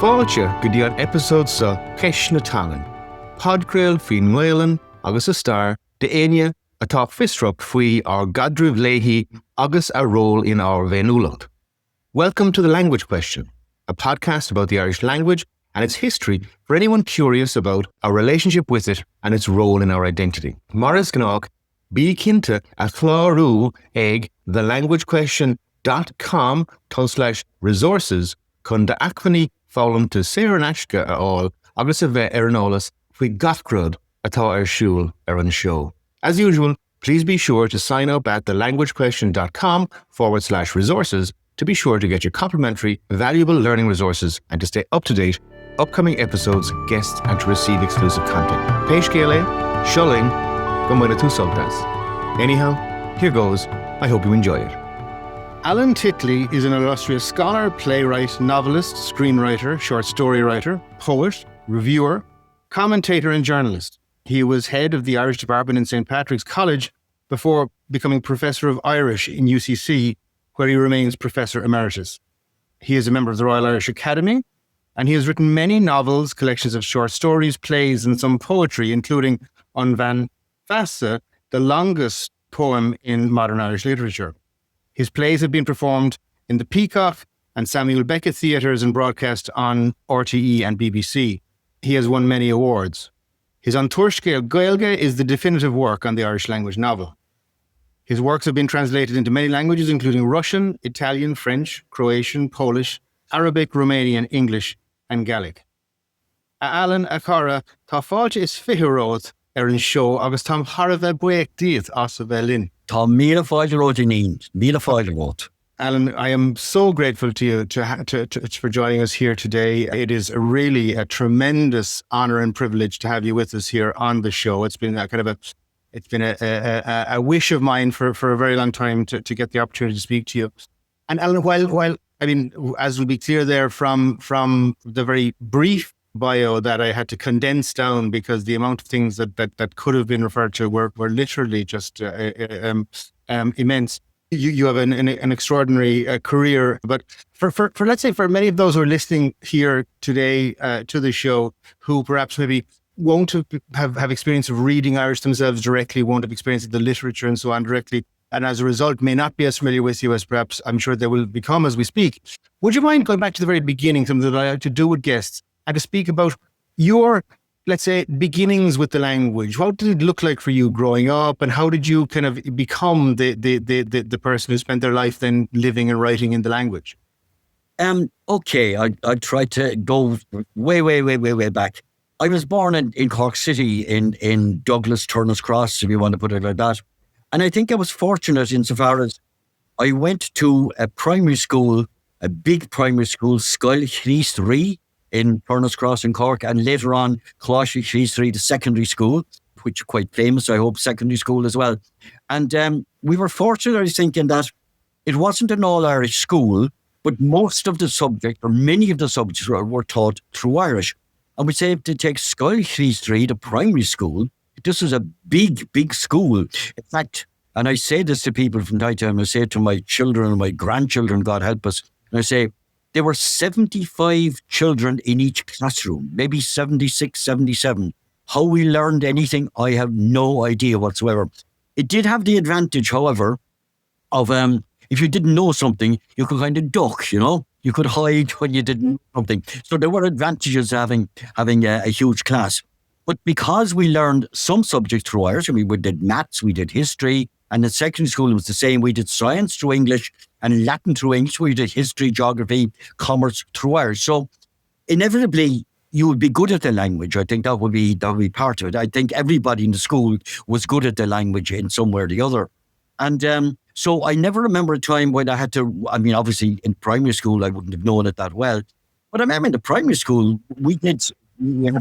Fáilte go dtí an episód sa Ceis na Tailin. Podcrail faoin Nghailin agus a star de aine atá fistrop faoi our gadrúh léithí agus a role in our bhéiniúlacht. Welcome to The Language Question, a podcast about the Irish language and its history for anyone curious about our relationship with it and its role in our identity. Maris Gnág, bí cinnte a chlárú ag thelanguagequestion.com/resources chun de acmhainní fálam to saor an aisce a fháil agus a bheith ar an eolas faoi gachród atá ar siúl ar an show. As usual, please be sure to sign up at thelanguagequestion.com/resources to be sure to get your complimentary, valuable learning resources and to stay up to date, upcoming episodes, guests, and to receive exclusive content. Peish Gale, Shulling, Gomwena Tu Sultas. Anyhow, here goes. I hope you enjoy it. Alan Titley is an illustrious scholar, playwright, novelist, screenwriter, short story writer, poet, reviewer, commentator, and journalist. He was head of the Irish department in St. Patrick's College before becoming Professor of Irish in UCC, where he remains Professor Emeritus. He is a member of the Royal Irish Academy, and he has written many novels, collections of short stories, plays, and some poetry, including On Van Vasse, the longest poem in modern Irish literature. His plays have been performed in the Peacock and Samuel Beckett theatres and broadcast on RTE and BBC. He has won many awards. His An Tuairiscéal Gaeilge is the definitive work on the Irish language novel. His works have been translated into many languages, including Russian, Italian, French, Croatian, Polish, Arabic, Romanian, English, and Gaelic. Alan a cara, tá fáilte is fitheróid ar an show agus tá thar a bheith buíoch díobh as a bheith linn. Tá míle fáilte róid in Ian, míle fáilte róid. Alan, I am so grateful to you for joining us here today. It is really a tremendous honour and privilege to have you with us here on the show. It's been a wish of mine for a very long time to get the opportunity to speak to you. And Alan, while I mean, as will be clear there from the very brief bio that I had to condense down because the amount of things that could have been referred to were literally just immense. You have an extraordinary career, but for let's say for many of those who are listening here today to the show, who perhaps maybe won't have experience of reading Irish themselves directly, won't have experience of the literature and so on directly, and as a result may not be as familiar with you as perhaps I'm sure they will become as we speak. Would you mind going back to the very beginning, something that I like to do with guests, and to speak about your, let's say, beginnings with the language? What did it look like for you growing up, and how did you kind of become the person who spent their life then living and writing in the language? Okay, I tried to go way back. I was born in Cork City in Douglas Turner's Cross, if you want to put it like that. And I think I was fortunate insofar as I went to a primary school, a big primary school, Scoil Chríost Rí, in Turner's Cross in Cork, and later on Cláiste Chríost Rí, the secondary school, which is quite famous, I hope, secondary school as well. And we were fortunate, I was thinking, that it wasn't an all-Irish school, but most of the subject, or many of the subjects were taught through Irish. And we say to take Scoil Chríost Rí, the primary school, this was a big school. In fact, and I say this to people from time to time, I say it to my children and my grandchildren, God help us, and I say, there were 75 children in each classroom, maybe 76, 77. How we learned anything, I have no idea whatsoever. It did have the advantage, however, of if you didn't know something, you could kind of duck, you know? You could hide when you didn't know something. So there were advantages to having a huge class. But because we learned some subjects through Irish, I mean, we did maths, we did history, and in secondary school it was the same. We did science through English and Latin through English. We did history, geography, commerce through Irish. So inevitably, you would be good at the language. I think that would be part of it. I think everybody in the school was good at the language in some way or the other. And so I never remember a time when I had to, I mean, obviously in primary school, I wouldn't have known it that well. But I remember in the primary school, we had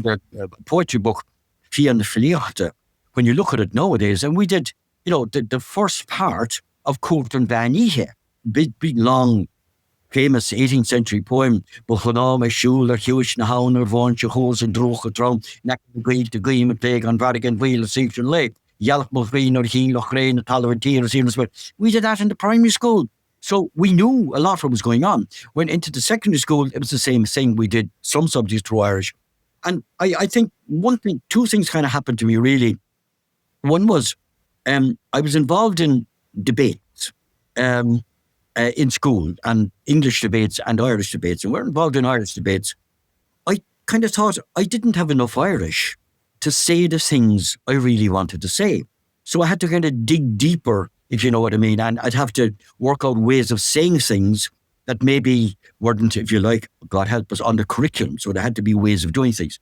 a poetry book, Fianna Filiachta, when you look at it nowadays, and we did, you know, the first part of Courtland Van Ihe, big, long, famous 18th century poem, Buchaná me siúl hiúis na haun bhain se hós an droch a trom, neck the greed to gleam and plague on Vatican wheel of Siege and Lake, Yalach Mulgreen or Heel or Grain, a Talar and Tears. We did that in the primary school. So we knew a lot of what was going on. Went into the secondary school, it was the same thing. We did some subjects through Irish. And I think two things kind of happened to me really. One was I was involved in debates in school, and English debates and Irish debates. And we're involved in Irish debates. I kind of thought I didn't have enough Irish to say the things I really wanted to say. So I had to kind of dig deeper, if you know what I mean. And I'd have to work out ways of saying things that maybe weren't, if you like, God help us, on the curriculum. So there had to be ways of doing things.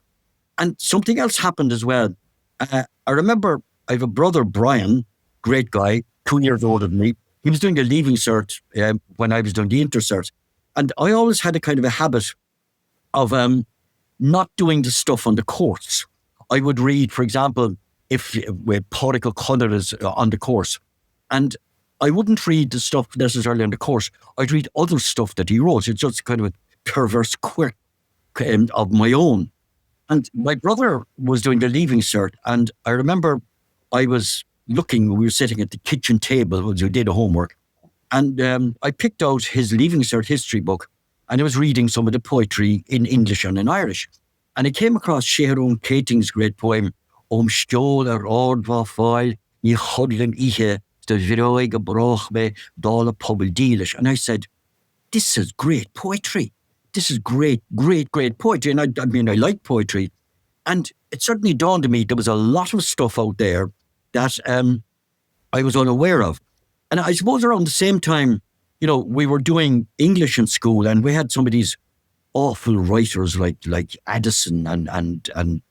And something else happened as well. I remember I have a brother, Brian, great guy, 2 years older than me. He was doing a leaving cert when I was doing the inter-cert. And I always had a kind of a habit of not doing the stuff on the course. I would read, for example, if with Pádraig O'Connor is on the course, and I wouldn't read the stuff necessarily on the course. I'd read other stuff that he wrote. It's just kind of a perverse quirk of my own. And my brother was doing the leaving cert, and I remember I was looking, we were sitting at the kitchen table as we did a homework, and I picked out his leaving cert history book, and I was reading some of the poetry in English and in Irish. And I came across Sharon Keating's great poem, Stjól ordva fáil, ní chodlin ihe, de viroig broch me, dala pobl dílish. And I said, this is great poetry. This is great, great, great poetry. And I mean, I like poetry. And it certainly dawned on me there was a lot of stuff out there that I was unaware of. And I suppose around the same time, we were doing English in school, and we had some of these awful writers like Addison and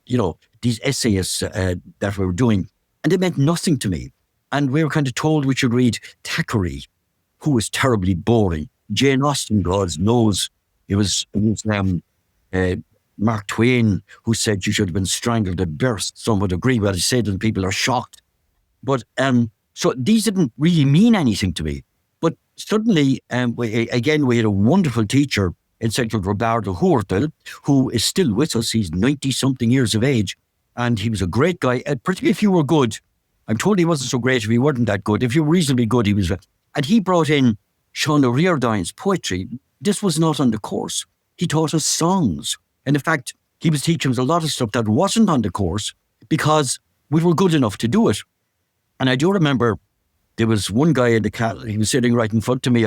these essayists that we were doing, and they meant nothing to me. And we were kind of told we should read Thackeray, who was terribly boring. Jane Austen, God knows, it was Mark Twain who said you should have been strangled at birth. Some would agree, but I say that people are shocked. But so these didn't really mean anything to me. But suddenly, we had a wonderful teacher in Central Roberto Hurtel, who is still with us. He's 90-something years of age, and he was a great guy. Particularly if you were good. I'm told he wasn't so great if he wasn't that good. If you were reasonably good, he was. And he brought in Sean O'Riordan's poetry. This was not on the course. He taught us songs. And in fact, he was teaching us a lot of stuff that wasn't on the course because we were good enough to do it. And I do remember there was one guy in the cat, he was sitting right in front of me.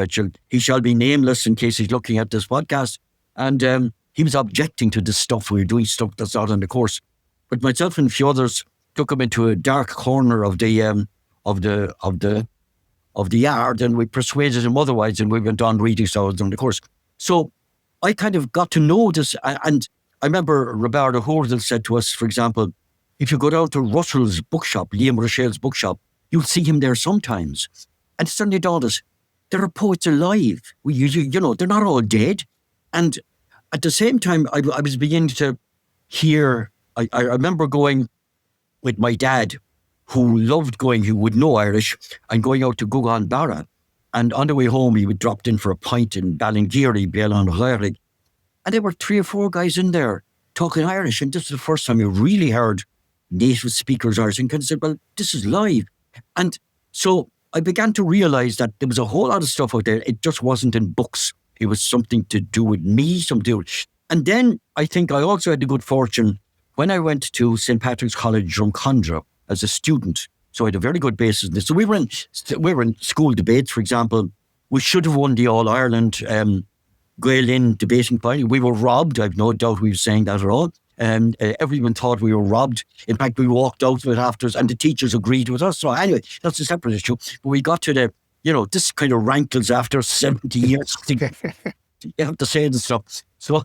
He shall be nameless in case he's looking at this podcast. And he was objecting to this stuff. We were doing stuff that's not on the course. But myself and a few others took him into a dark corner of the yard, and we persuaded him otherwise, and we went on reading stuff on the course. So I kind of got to know this. And I remember Roberto Hurtel said to us, for example, if you go down to Russell's bookshop, Liam Rochelle's bookshop, you'll see him there sometimes. And suddenly dawned us, there are poets alive. They're not all dead. And at the same time, I was beginning to hear, I remember going with my dad, who loved going, who would know Irish, and going out to Gugan Barra. And on the way home, he would drop in for a pint in Ballingeary, Bélan Rörig. And there were 3 or 4 guys in there talking Irish. And this was the first time you really heard native speakers Irish, and kind of said, well, this is live. And so I began to realize that there was a whole lot of stuff out there. It just wasn't in books. It was something to do with me, something to do with... And then I think I also had the good fortune when I went to St. Patrick's College, Drumcondra, as a student. So I had a very good basis in this. So we were in school debates, for example. We should have won the All-Ireland Gael-in debating final. We were robbed. I've no doubt we were saying that at all. And everyone thought we were robbed. In fact, we walked out of it afterwards, and the teachers agreed with us. So anyway, that's a separate issue. But we got to this kind of rankles after 70 years. You have to say this stuff. So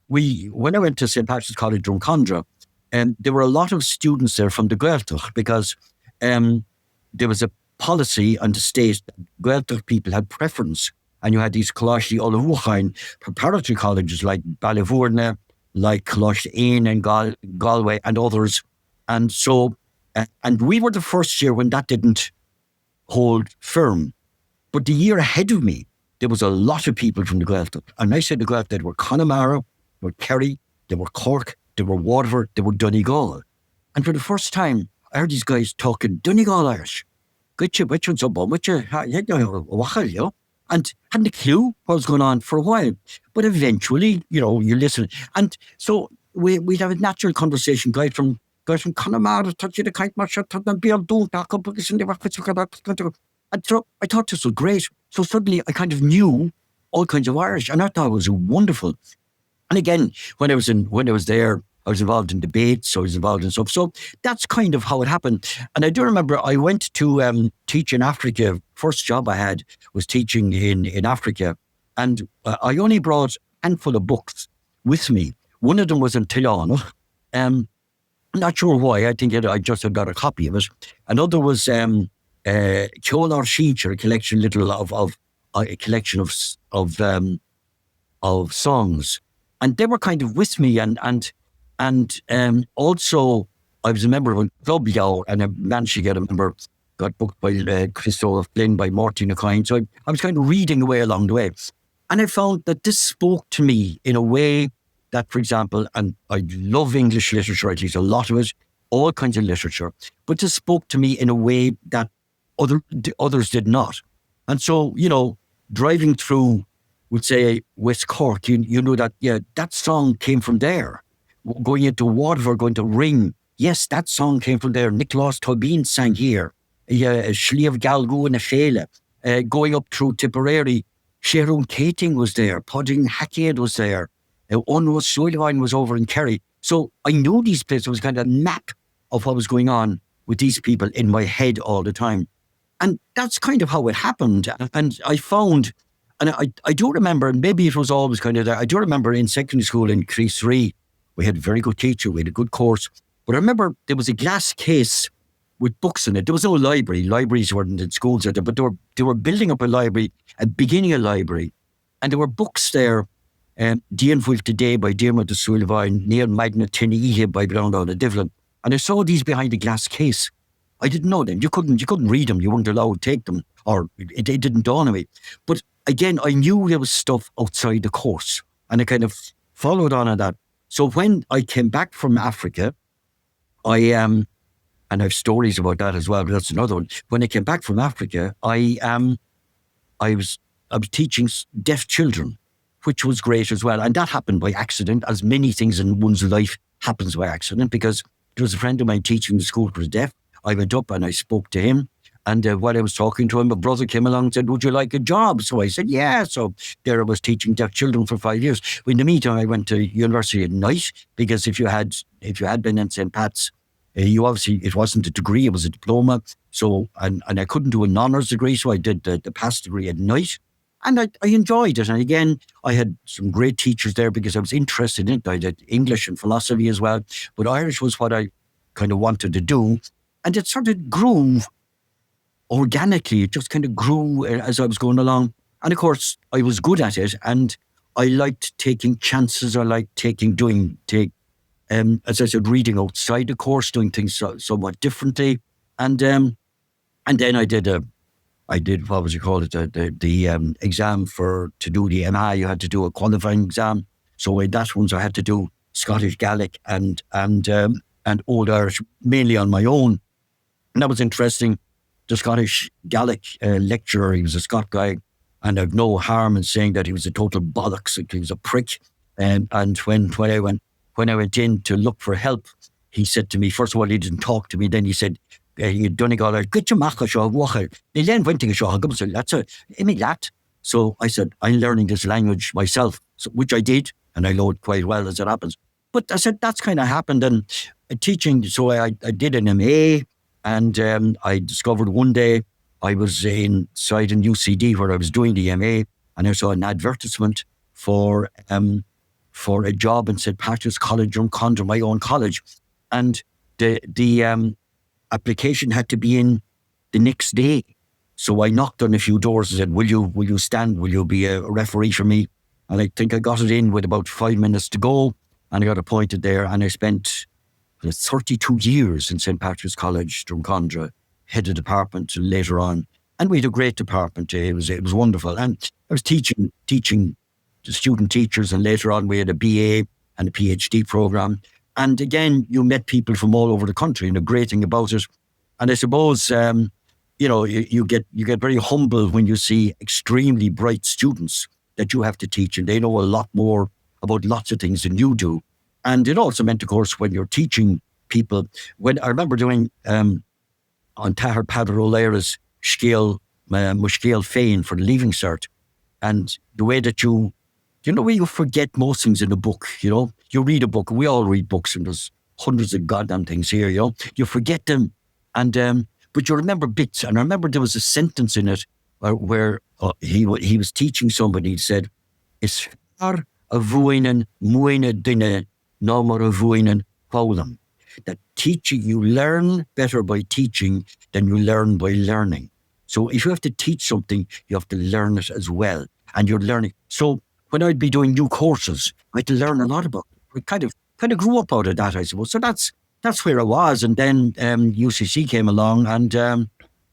when I went to St. Patrick's College, Drumcondra, there were a lot of students there from the Gaeltacht, because there was a policy on the state that Gaeltacht people had preference. And you had these Coláiste Ullmhuchain preparatory colleges like Ballyvourne, like Coláiste Ain and Galway and others. And so, and we were the first year when that didn't hold firm. But the year ahead of me, there was a lot of people from the Gaeltacht. And I said the Gaeltacht, they were Connemara, they were Kerry, they were Cork, they were Waterford, they were Donegal. And for the first time, I heard these guys talking Donegal Irish. Good you, which one's up on, which you, wachal, you know? and hadn't a clue what was going on for a while. But eventually, you listen. And so we'd have a natural conversation, guys from Connemara, touchy the kite marsh, and be all doing that. And so I thought this was great. So suddenly I kind of knew all kinds of Irish, and I thought it was wonderful. And again, when I was there, I was involved in debates, I was involved in stuff. So that's kind of how it happened. And I do remember I went to teach in Africa. First job I had was teaching in Africa. And I only brought a handful of books with me. One of them was in Tiano. I'm not sure why. I think I just had got a copy of it. Another was Ceolar Sheech, a collection of songs. And they were kind of with me, and also I was a member of a club, and I managed to get a member, got booked by Christoph Flynn, by Martin O'Kine. So I was kind of reading away along the way. And I found that this spoke to me in a way that, for example, and I love English literature, at least a lot of it, all kinds of literature, but this spoke to me in a way that others did not. And so, driving through, would say, West Cork, you know that, that song came from there. Going into Waterford, going to Ring, yes, that song came from there. Nicholas Tobin sang here. Sliabh Galgu and Afela. Going up through Tipperary, Sharon Keating was there. Pudding Hackade was there. Unwas Sullivan was over in Kerry. So I knew these places. It was kind of a map of what was going on with these people in my head all the time. And that's kind of how it happened. And I found... And I do remember, and maybe it was always kind of there, I do remember in secondary school in Crease 3, we had a very good teacher, we had a good course. But I remember there was a glass case with books in it. There was no library. Libraries weren't in schools, but they were building up a library, beginning a library. And there were books there, Dían Bhuil Today by Diarmuid de Sullivan, Neil Magna Tinnihe by Brown de Devlin. And I saw these behind a glass case. I didn't know them. You couldn't read them. You weren't allowed to take them, or it didn't dawn on me. But again, I knew there was stuff outside the course, and I kind of followed on that. So when I came back from Africa, and I have stories about that as well, but that's another one. When I came back from Africa, I was teaching deaf children, which was great as well. And that happened by accident, as many things in one's life happens by accident, because there was a friend of mine teaching the school for the deaf. I went up and I spoke to him. And while I was talking to him, my brother came along and said, would you like a job? So I said, yeah. So there I was teaching deaf children for 5 years. In the meantime, I went to university at night, because if you had been in St. Pat's, you obviously, it wasn't a degree, it was a diploma. So, and I couldn't do an honours degree, so I did the pass degree at night. And I enjoyed it. And again, I had some great teachers there because I was interested in it. I did English and philosophy as well. But Irish was what I kind of wanted to do. And it sort of grew organically. It just kind of grew as I was going along. And of course, I was good at it. And I liked taking chances. I liked as I said, reading outside the course, doing things somewhat differently. And then I did what was it called? The exam to do the MI. You had to do a qualifying exam. So in that one, I had to do Scottish Gaelic and Old Irish, mainly on my own. And that was interesting. The Scottish Gaelic lecturer, he was a Scot guy, and I've no harm in saying that he was a total bollocks. He was a prick. And when I went in to look for help, he said to me, first of all, he didn't talk to me. Then he said, "You've done it, get your macha show, walk." They then went to show. That's a So I said, I'm learning this language myself, which I did, and I know it quite well as it happens. But I said that's kind of happened, and teaching. So I did an MA. And I discovered one day I was inside in UCD where I was doing the MA, and I saw an advertisement for a job in St. Patrick's College, Drumcondra, my own college. And the application had to be in the next day. So I knocked on a few doors and said, will you stand? Will you be a referee for me? And I think I got it in with about 5 minutes to go, and I got appointed there, and I spent 32 years in St. Patrick's College, Drumcondra, head of department later on. And we had a great department. It was wonderful. And I was teaching the student teachers, and later on we had a BA and a PhD program. And again, you met people from all over the country, and the great thing about it. And I suppose, you get very humble when you see extremely bright students that you have to teach, and they know a lot more about lots of things than you do. And it also meant, of course, when you're teaching people, when I remember doing on Tahar Padar O'Leary's scale, Mushkeel Féin for the Leaving Cert, and the way that where you forget most things in a book, you read a book, we all read books, and there's hundreds of goddamn things here, you forget them, and but you remember bits. And I remember there was a sentence in it where he was teaching somebody. He said, "Is far a vuinen muine dine no more a vuinen foulam." That teaching, you learn better by teaching than you learn by learning. So if you have to teach something, you have to learn it as well, and you're learning. So when I'd be doing new courses, I had to learn a lot about it. I kind of grew up out of that, I suppose. So that's where I was. And then UCC came along, and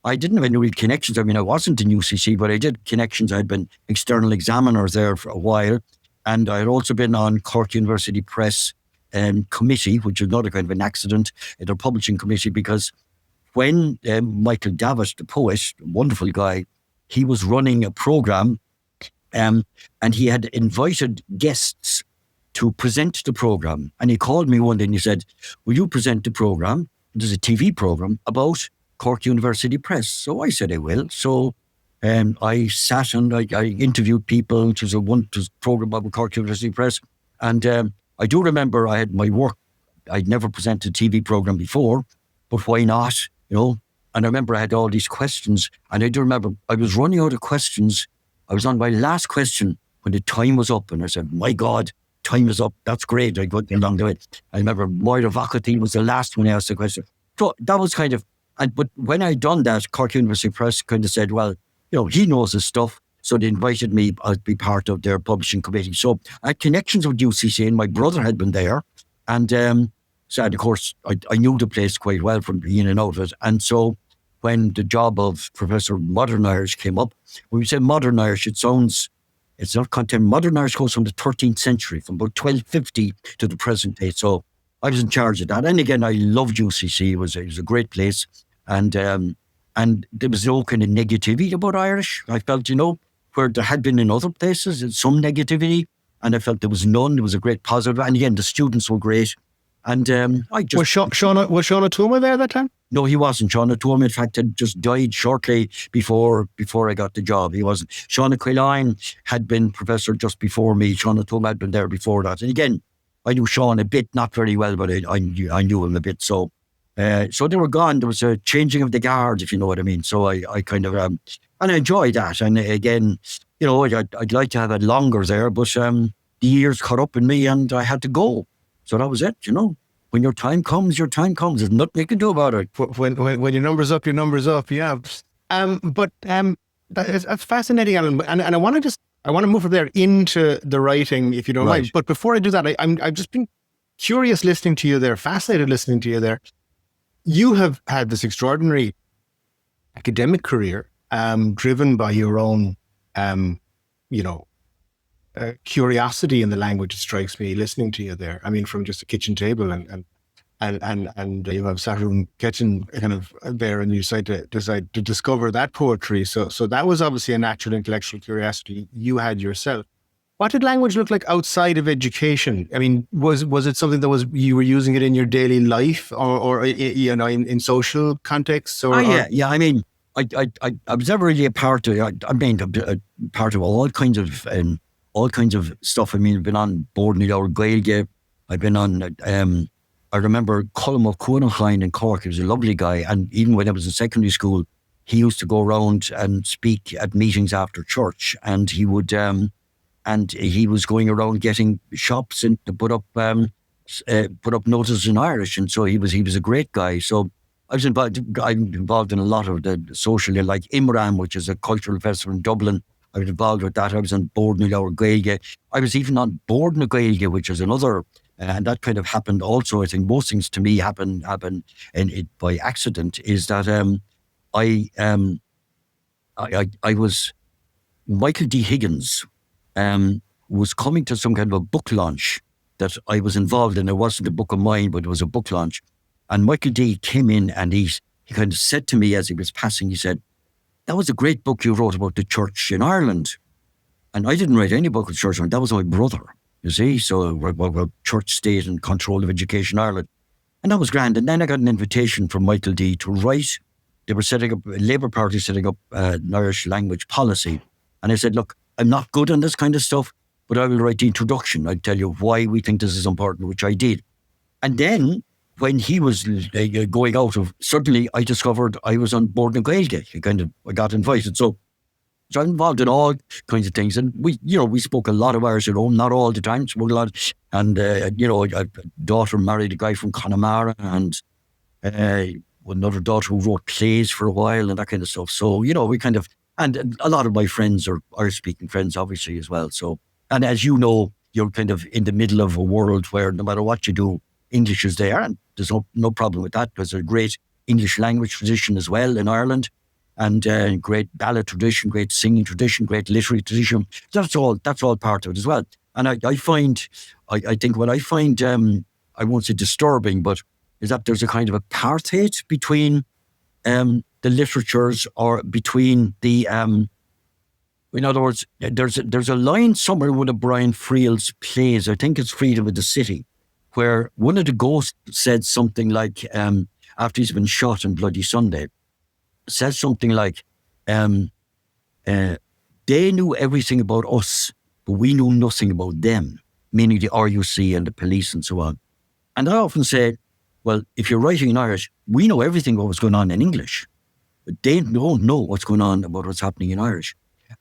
I didn't have any real connections. I mean, I wasn't in UCC, but I did connections. I'd been external examiner there for a while, and I had also been on Cork University Press committee, which is another kind of an accident, their publishing committee, because when Michael Davitt, the poet, wonderful guy, he was running a program, and he had invited guests to present the program. And he called me one day and he said, "Will you present the program? There's a TV program about Cork University Press." So I said, "I will." So I sat and I interviewed people. It was a program about Cork University Press. And I do remember I had my work. I'd never presented a TV program before, but why not? And I remember I had all these questions, and I do remember I was running out of questions. I was on my last question when the time was up, and I said, "My God, time is up." That's great. I got along to it. I remember Moira Vacotin was the last one I asked the question. So that was kind of, but when I'd done that, Cork University Press kind of said, "Well, he knows his stuff." So they invited me to be part of their publishing committee. So I had connections with UCC, and my brother had been there. And so, of course, I knew the place quite well from being in and out of it. And so when the job of Professor Modern Irish came up, when we say Modern Irish, it's not contemporary. Modern Irish goes from the 13th century, from about 1250 to the present day. So I was in charge of that. And again, I loved UCC. It was a great place. And there was no kind of negativity about Irish. I felt, where there had been in other places, some negativity. And I felt there was none. There was a great positive. And again, the students were great. And I just... Was Sean O'Toole there that time? No, he wasn't. Sean O'Toole, in fact, had just died shortly before I got the job. He wasn't. Sean Quilline had been professor just before me. Sean O'Toole had been there before that. And again, I knew Sean a bit, not very well, but I knew him a bit. So they were gone. There was a changing of the guard, if you know what I mean. So I kind of... and I enjoyed that. And again, I'd like to have it longer there, but the years caught up in me and I had to go. So that was it, When your time comes, your time comes. There's nothing you can do about it. When your number's up, your number's up, yeah. But that's fascinating, Alan. And I want to move from there into the writing, if you don't mind. But before I do that, I've just been curious listening to you there, fascinated listening to you there. You have had this extraordinary academic career, driven by your own, curiosity in the language. It strikes me listening to you there. I mean, from just a kitchen table and you have Saturn kitchen kind of there, and you decide to discover that poetry. So that was obviously a natural intellectual curiosity you had yourself. What did language look like outside of education? I mean, was it something that you were using it in your daily life, or in social contexts? Yeah. I mean, I was never really a part of. A part of all kinds of stuff. I mean, I've been on board in the Gaeilge. I've been on. I remember Colm O'Cuanachain in Cork. He was a lovely guy, and even when I was in secondary school, he used to go around and speak at meetings after church, and he would. And he was going around getting shops and to put up notices in Irish, and so he was a great guy. So I'm involved in a lot of the social, like Imram, which is a cultural festival in Dublin. I was involved with that. I was on board in our Gaeilge. I was even on board in a Gaeilge, which is another, and that kind of happened also. I think most things to me happen by accident. Is that I was Michael D. Higgins. Was coming to some kind of a book launch that I was involved in. It wasn't a book of mine, but it was a book launch. And Michael D came in and he kind of said to me as he was passing, he said, that was a great book you wrote about the church in Ireland. And I didn't write any book on church. That was my brother, you see. So about church, state and control of education in Ireland. And that was grand. And then I got an invitation from Michael D to write. They were setting up, Labour Party setting up an Irish language policy. And I said, look, I'm not good on this kind of stuff, but I will write the introduction. I'll tell you why we think this is important, which I did. And then when he was going out of, suddenly I discovered I was on board in Gaeilge. I got invited. So I'm involved in all kinds of things. And we spoke a lot of Irish at home, not all the time, spoke a lot. And, a daughter married a guy from Connemara, and another daughter who wrote plays for a while and that kind of stuff. So, we kind of, and a lot of my friends are Irish-speaking friends, obviously, as well. So, and as you know, you're kind of in the middle of a world where no matter what you do, English is there. And there's no problem with that, because there's a great English language tradition as well in Ireland. And great ballad tradition, great singing tradition, great literary tradition. That's all part of it as well. And I think what I find, I won't say disturbing, but is that there's a kind of apartheid between the literatures, or between the, in other words, there's a line somewhere in one of Brian Friel's plays, I think it's Freedom of the City, where one of the ghosts said something like, after he's been shot on Bloody Sunday, says something like, they knew everything about us, but we knew nothing about them, meaning the RUC and the police and so on. And I often say, well, if you're writing in Irish, we know everything about what's going on in English, but they don't know what's going on about what's happening in Irish.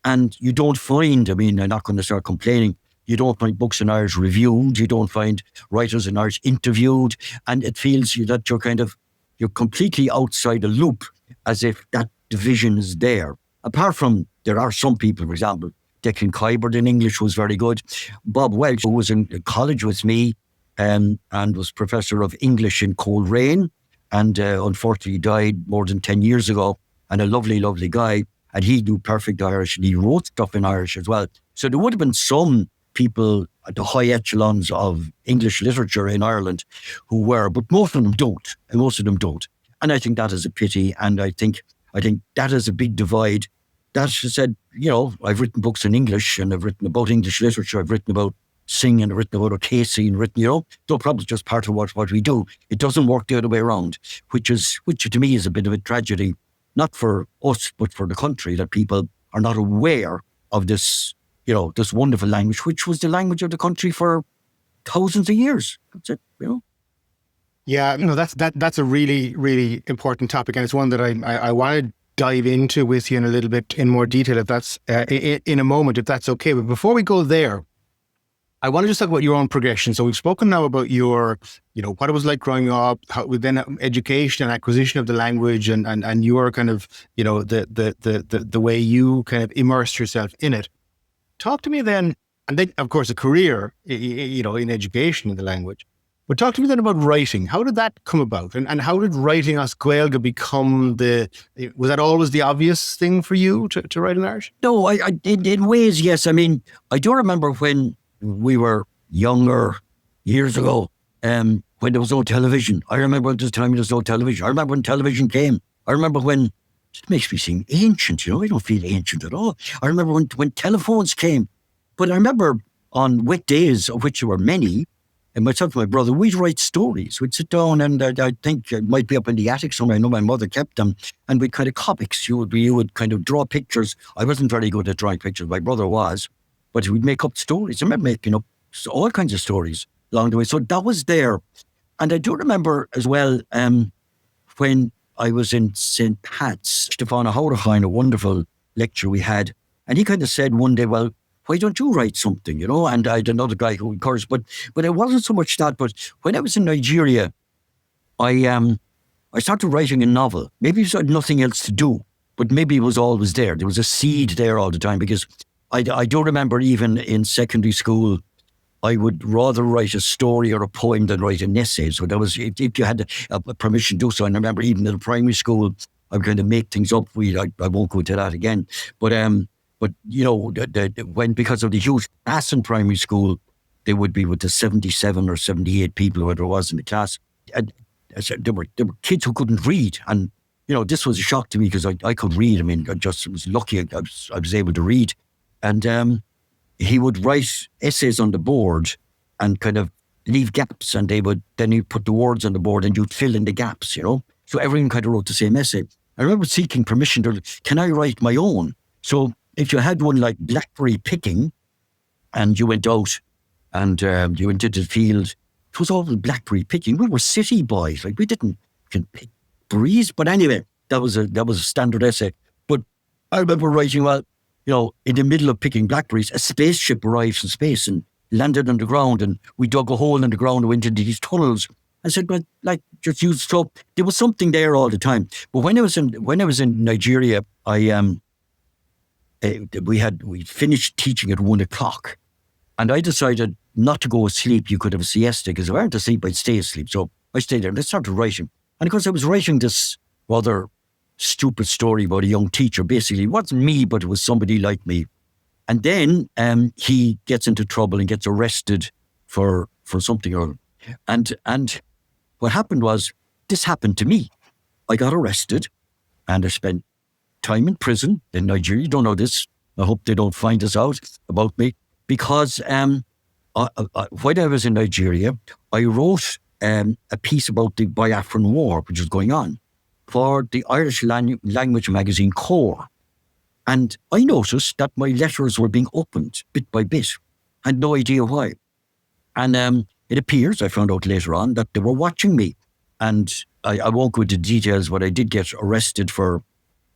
And you don't find, I'm not going to start complaining, you don't find books in Irish reviewed, you don't find writers in Irish interviewed, and it feels that you're completely outside a loop, as if that division is there. Apart from, there are some people, for example, Declan Kyberd in English was very good. Bob Welch, who was in college with me and was professor of English in Coleraine, and unfortunately died more than 10 years ago, and a lovely, lovely guy. And he knew perfect Irish, and he wrote stuff in Irish as well. So there would have been some people at the high echelons of English literature in Ireland who were, but most of them don't. And I think that is a pity. And I think that is a big divide. That said, I've written books in English, and I've written about English literature. I've written about singing, and written about O'Casey, and written, no problem, it's just part of what we do. It doesn't work the other way around, which to me is a bit of a tragedy, not for us, but for the country, that people are not aware of this, this wonderful language, which was the language of the country for thousands of years. That's it, Yeah, that's a really, really important topic, and it's one that I want to dive into with you in a little bit in more detail, if that's in a moment, if that's okay. But before we go there, I want to just talk about your own progression. So we've spoken now about your, what it was like growing up, how then education and acquisition of the language, and your kind of, the way you kind of immersed yourself in it. Talk to me then, and then of course a career, in education in the language. But talk to me then about writing. How did that come about? And how did writing as Gaeilge become was that always the obvious thing for you to write in Irish? No, in ways, yes. I do remember when we were younger, years ago, when there was no television. I remember at the time there was no television. I remember when television came. I remember when, it makes me seem ancient, I don't feel ancient at all. I remember when telephones came. But I remember on wet days, of which there were many, and myself and my brother, we'd write stories. We'd sit down, and I think it might be up in the attic somewhere. I know my mother kept them. And we'd kind of comics. You would kind of draw pictures. I wasn't very good at drawing pictures. My brother was. But we'd make up stories. I remember making up all kinds of stories along the way. So that was there. And I do remember as well, when I was in St. Pat's, Stefan Haurechain, a wonderful lecture we had. And he kind of said one day, well, why don't you write something, And I had another guy who encouraged, but it wasn't so much that. But when I was in Nigeria, I started writing a novel. Maybe I had nothing else to do, but maybe it was always there. There was a seed there all the time, because I do remember even in secondary school, I would rather write a story or a poem than write an essay. So that was, if you had permission to do so. And I remember even in primary school, I would kind of make things up. I won't go into that again. But when, because of the huge class in primary school, they would be with the 77 or 78 people, whoever it was in the class. And there were kids who couldn't read, and this was a shock to me because I could read. I mean, I just was lucky I was able to read. And he would write essays on the board and kind of leave gaps, and then he'd put the words on the board and you'd fill in the gaps, So everyone kind of wrote the same essay. I remember seeking permission can I write my own? So if you had one like blackberry picking and you went out and you went into the field, it was all blackberry picking. We were city boys. Like we didn't can pick berries. But anyway, that was a standard essay. But I remember writing, well, in the middle of picking blackberries, a spaceship arrived from space and landed on the ground, and we dug a hole in the ground and went into these tunnels. I said, well, like just use so there was something there all the time. But when I was in Nigeria, we finished teaching at 1:00, and I decided not to go asleep. You could have a siesta because if I went to sleep, I'd stay asleep. So I stayed there and I started writing. And of course, I was writing this rather stupid story about a young teacher. Basically, it wasn't me, but it was somebody like me. And then he gets into trouble and gets arrested for something or other. And what happened was, this happened to me. I got arrested and I spent time in prison in Nigeria. You don't know this. I hope they don't find this out about me. Because when I was in Nigeria, I wrote a piece about the Biafran War, which was going on, for the Irish language magazine Core. And I noticed that my letters were being opened bit by bit. I had no idea why. And it appears, I found out later on, that they were watching me. And I won't go into details, but I did get arrested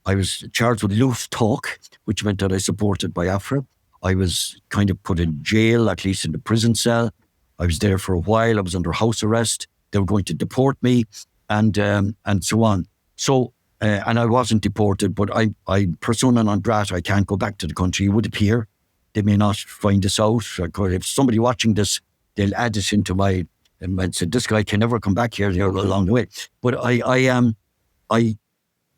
I was charged with loose talk, which meant that I supported Biafra. I was kind of put in jail, at least in the prison cell. I was there for a while. I was under house arrest. They were going to deport me and so on. So, and I wasn't deported, but I persona non grata, I can't go back to the country. It would appear. They may not find this out. If somebody watching this, they'll add this into my, and say, this guy can never come back here along the way. But I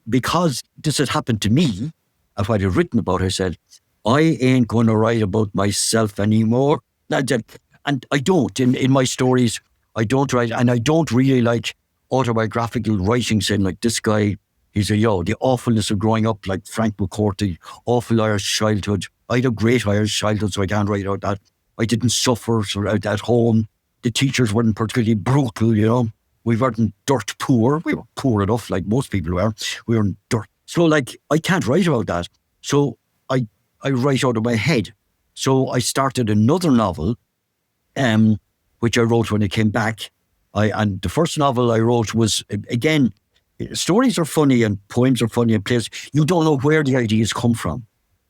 because this had happened to me, if I'd have written about it, I said, I ain't going to write about myself anymore. And I don't. In my stories, I don't write, and I don't really like autobiographical writing saying like this guy, he's the awfulness of growing up like Frank McCourty, awful Irish childhood. I had a great Irish childhood, so I can't write out that. I didn't suffer at home. The teachers weren't particularly brutal, We weren't dirt poor. We were poor enough, like most people were. We were dirt. So like, I can't write about that. So I write out of my head. So I started another novel, which I wrote when I came back. And the first novel I wrote was, again, stories are funny and poems are funny and plays. You don't know where the ideas come from.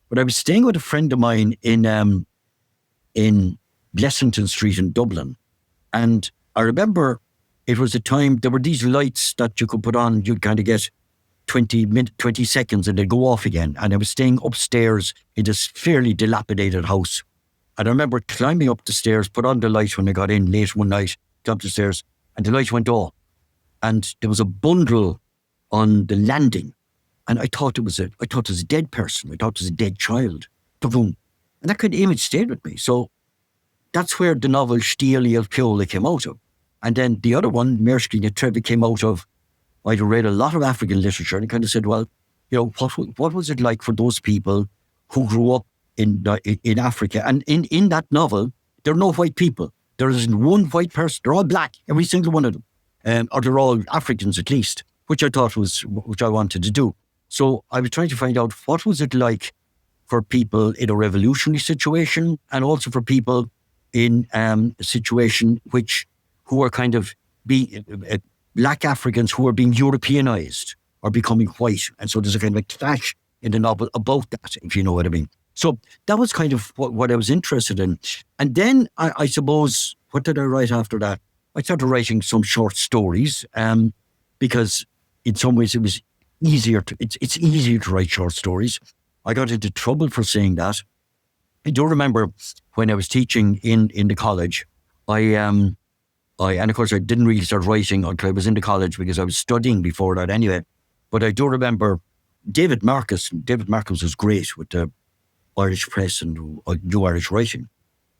But I was staying with a friend of mine in Blessington Street in Dublin. And I remember it was a time, there were these lights that you could put on, you'd kind of get 20 seconds and they'd go off again. And I was staying upstairs in this fairly dilapidated house. And I remember climbing up the stairs, put on the light when I got in late one night, got up the stairs, and the light went off. And there was a bundle on the landing. And I thought it was a dead person. I thought it was a dead child. Boom. And that kind of image stayed with me. So that's where the novel Stiel of Piola came out of. And then the other one, Mershkin Trevi, came out of, I'd read a lot of African literature and kind of said, well, what was it like for those people who grew up in Africa? And in that novel, there are no white people. There isn't one white person. They're all black, every single one of them. Or they're all Africans at least, which I thought which I wanted to do. So I was trying to find out what was it like for people in a revolutionary situation and also for people in a situation who are kind of black Africans who are being Europeanized or becoming white. And so there's a kind of a clash in the novel about that, if you know what I mean. So that was kind of what I was interested in. And then I suppose, what did I write after that? I started writing some short stories because in some ways it was easier. It's easier to write short stories. I got into trouble for saying that. I do remember when I was teaching in the college, and of course I didn't really start writing until I was in the college because I was studying before that anyway. But I do remember David Marcus. David Marcus was great with the Irish press and New Irish Writing.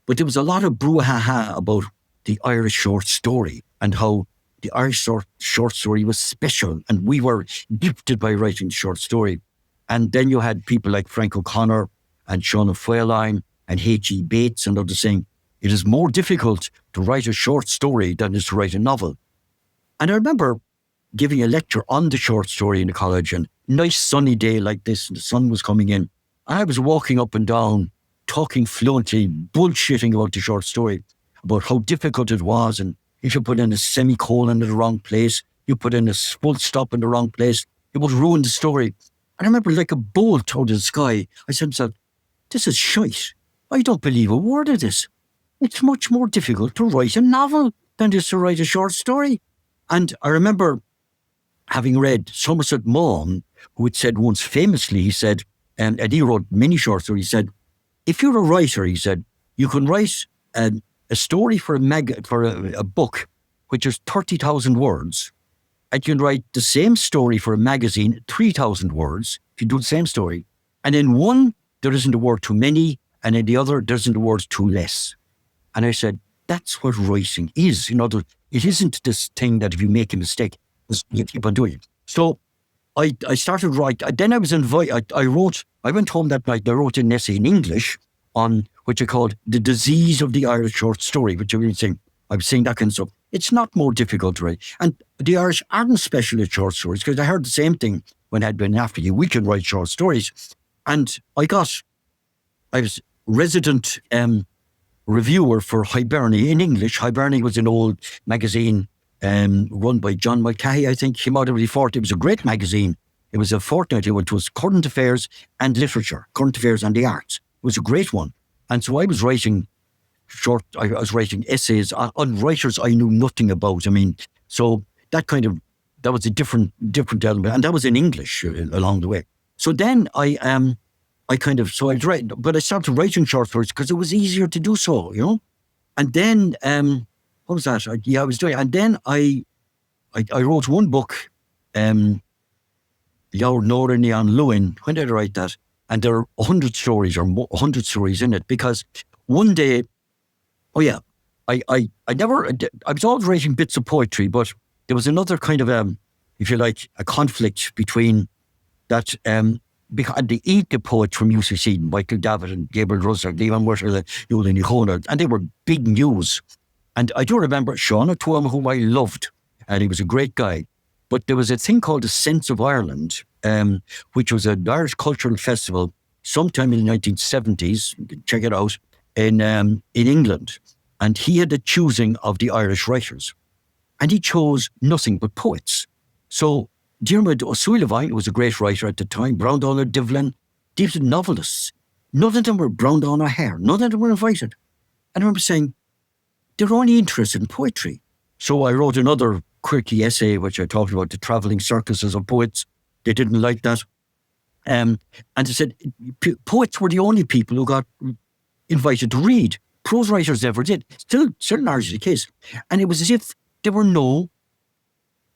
But there was a lot of brouhaha about the Irish short story and how the Irish short story was special, and we were gifted by writing short story. And then you had people like Frank O'Connor and Sean O'Faoline and H.E. Bates and others saying, it is more difficult to write a short story than it is to write a novel. And I remember giving a lecture on the short story in the college, and nice sunny day like this, and the sun was coming in. And I was walking up and down, talking fluently, bullshitting about the short story, about how difficult it was, and if you put in a semicolon in the wrong place, you put in a full stop in the wrong place, it would ruin the story. And I remember like a bolt out of the sky, I said to myself, this is shite. I don't believe a word of this. It's much more difficult to write a novel than it is to write a short story. And I remember having read Somerset Maugham, who had said once famously, he said, and he wrote many short stories, he said, if you're a writer, he said, you can write a story for a book which is 30,000 words, and you can write the same story for a magazine, 3,000 words, if you do the same story. And in one, there isn't a word too many, and in the other, there isn't a word too less. And I said, that's what writing is. It isn't this thing that if you make a mistake, you keep on doing it. So I started writing. Then I was invited. I went home that night. I wrote an essay in English on which I called The Disease of the Irish Short Story, which I was saying that kind of stuff. It's not more difficult to write. And the Irish aren't special at short stories, because I heard the same thing when I'd been after you. We can write short stories. And I was resident reviewer for Hibernia in English. Hibernia was an old magazine run by John Mulcahy, I think. Came out every fortnight. It was a great magazine. It was a fortnightly one. It was current affairs and literature, current affairs and the arts. It was a great one. And so I was writing essays on writers I knew nothing about. I mean, so that was a different element. And that was in English along the way. So then I started writing short stories because it was easier to do so, And then, what was that? I was doing, and then I wrote one book, Leabhar Nóra Neon Lewin. When did I write that? And there are 100 stories or 100 stories in it, because one day, I was always writing bits of poetry, but there was another kind of, if you like, a conflict between that, behind the Eagle poets from UCC, Michael Davitt and Gabriel Russell, Levan Wirtle, Eulin Yehona, and they were big news. And I do remember Sean O'Tuama, whom I loved, and he was a great guy. But there was a thing called the Sense of Ireland, which was an Irish cultural festival sometime in the 1970s, check it out, in England. And he had a choosing of the Irish writers. And he chose nothing but poets. So Diarmuid O'Sullivan was a great writer at the time, Brown Donald Devlin, these were novelists. None of them were Brown Donald Hare. None of them were invited. And I remember saying, they're only interested in poetry. So I wrote another quirky essay, which I talked about the travelling circuses of poets. They didn't like that. And I said, poets were the only people who got invited to read. Prose writers never did. Still largely the case. And it was as if there were no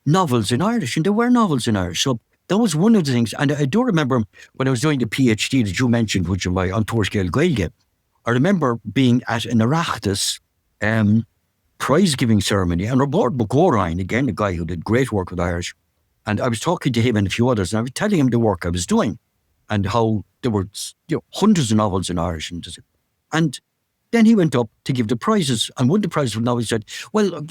novels in Irish, and there were novels in Irish. So that was one of the things. And I do remember when I was doing the PhD that you mentioned, which was my on Torscale Gaeilge, I remember being at an Oireachtas prize-giving ceremony, and Robert McGorrine, again, a guy who did great work with Irish, and I was talking to him and a few others, and I was telling him the work I was doing and how there were hundreds of novels in Irish. And then he went up to give the prizes, and one of the prizes was now he said, well,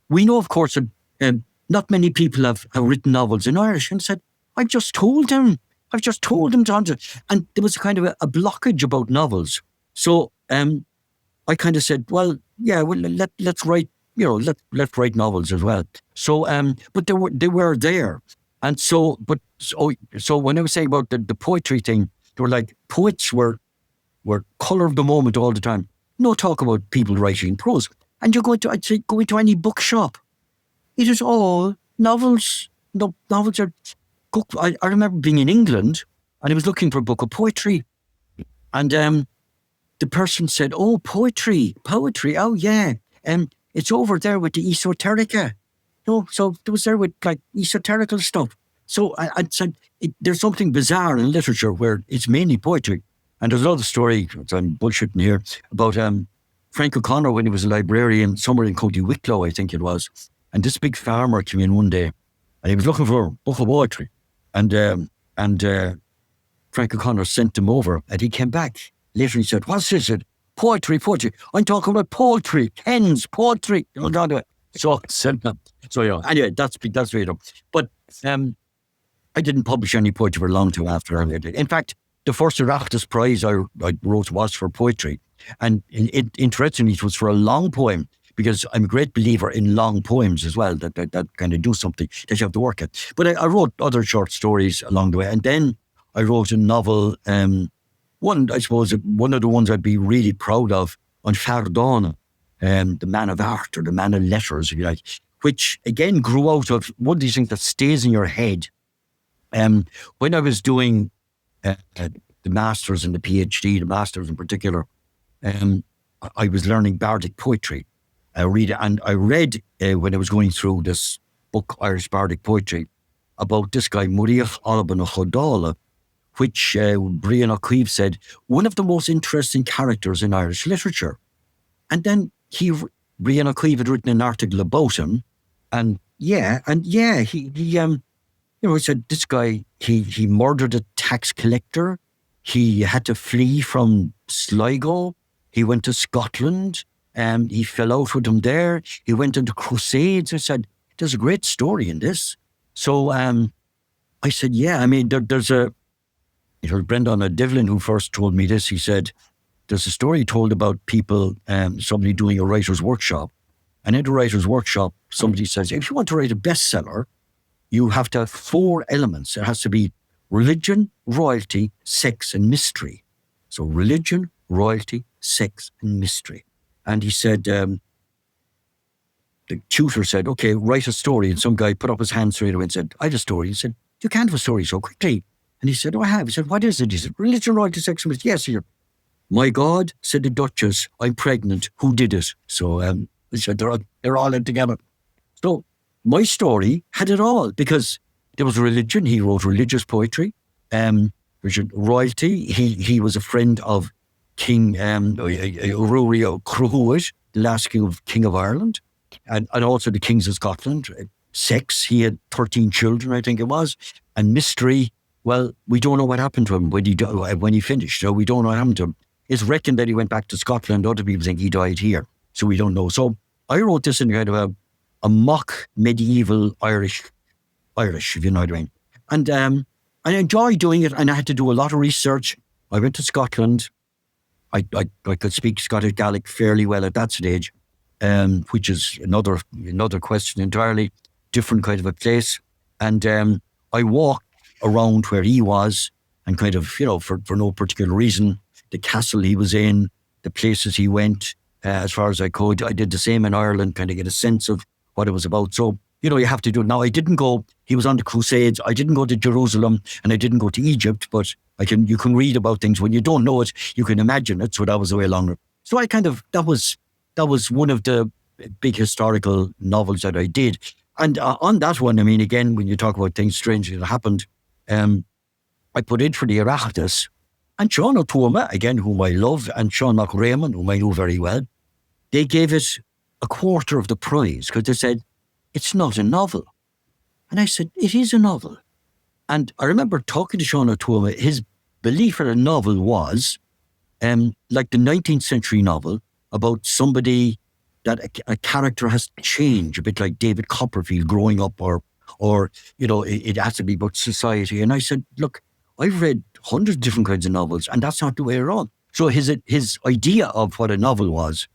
we know, of course, that not many people have written novels in Irish. And I said, I've just told them to, and there was a kind of a blockage about novels. So I kind of said, well, yeah, well, let's write, let's write novels as well. So, but they were there. And so when I was saying about the poetry thing, they were like, poets were colour of the moment all the time. No talk about people writing prose. And you go into any bookshop, it is all novels. No, novels are. I remember being in England and I was looking for a book of poetry, and the person said, "Oh, poetry. Oh, yeah. It's over there with the esoterica." No, so it was there with like esoterical stuff. So I said, there's something bizarre in literature where it's mainly poetry. And there's another story, which I'm bullshitting here, about Frank O'Connor when he was a librarian somewhere in County Wicklow, I think it was. And this big farmer came in one day and he was looking for a book of poetry. And Frank O'Connor sent him over and he came back. Later he said, what's this? He said, poetry. I'm talking about poultry, hens, poultry. So anyway, that's right up. But I didn't publish any poetry for a long time after I did. In fact, the first Oireachtas prize I wrote was for poetry. And interestingly, it was for a long poem, because I'm a great believer in long poems as well, that kind of do something that you have to work at. But I wrote other short stories along the way. And then I wrote a novel, one of the ones I'd be really proud of, on Fardana, the man of art or the man of letters, if you like, which again grew out of one of these things that stays in your head. When I was doing the Masters and the PhD, the Masters in particular, I was learning bardic poetry. I read when I was going through this book, Irish Bardic Poetry, about this guy, Muriach Alban Chodala, which Brian O'Keefe said, one of the most interesting characters in Irish literature. And then Brian O'Keefe had written an article about him, he said, this guy, he murdered a tax collector. He had to flee from Sligo. He went to Scotland. He fell out with them there. He went into crusades. I said, there's a great story in this. So I said, yeah, I mean, it was Brendan O'Divlin who first told me this. He said, there's a story told about people, somebody doing a writer's workshop. And in the writer's workshop, somebody says, if you want to write a bestseller, you have to have 4 elements. It has to be religion, royalty, sex, and mystery. So religion, royalty, sex, and mystery. And he said, the tutor said, okay, write a story. And some guy put up his hand straight away and said, I have a story. He said, you can't have a story so quickly. And he said, oh, I have. He said, what is it? He said, religion, royalty, sex, and mystery. Yes, sir. My God, said the Duchess, I'm pregnant. Who did it? So he said, they're all in together. So my story had it all, because there was religion. He wrote religious poetry. Royalty. He was a friend of King Rory O'Cruhuit, the last king of Ireland, and also the kings of Scotland. Sex, he had 13 children, I think it was. And mystery, well, we don't know what happened to him when he finished. So we don't know what happened to him. It's reckoned that he went back to Scotland. Other people think he died here. So we don't know. So I wrote this in kind of a mock medieval Irish, if you know what I mean. And I enjoyed doing it, and I had to do a lot of research. I went to Scotland. I could speak Scottish Gaelic fairly well at that stage, which is another question entirely, different kind of a place. And I walked around where he was, and kind of, for no particular reason, the castle he was in, the places he went, as far as I could. I did the same in Ireland, kind of get a sense of what it was about. So, you have to do it. Now, I didn't go, he was on the Crusades, I didn't go to Jerusalem, and I didn't go to Egypt, but you can read about things. When you don't know it, you can imagine it. So that was the way along. So that was one of the big historical novels that I did. And on that one, I mean, again, when you talk about things strange that happened, I put in for the Oireachtas, and Sean O'Toole, again, whom I love, and Sean McRaymond, whom I know very well, they gave it a quarter of the prize, because they said, it's not a novel. And I said, it is a novel. And I remember talking to Sean O'Toole, his belief that a novel was like the 19th century novel about somebody that a character has to change, a bit like David Copperfield growing up, or it has to be about society. And I said, look, I've read hundreds of different kinds of novels, and that's not the way around. So his idea of what a novel was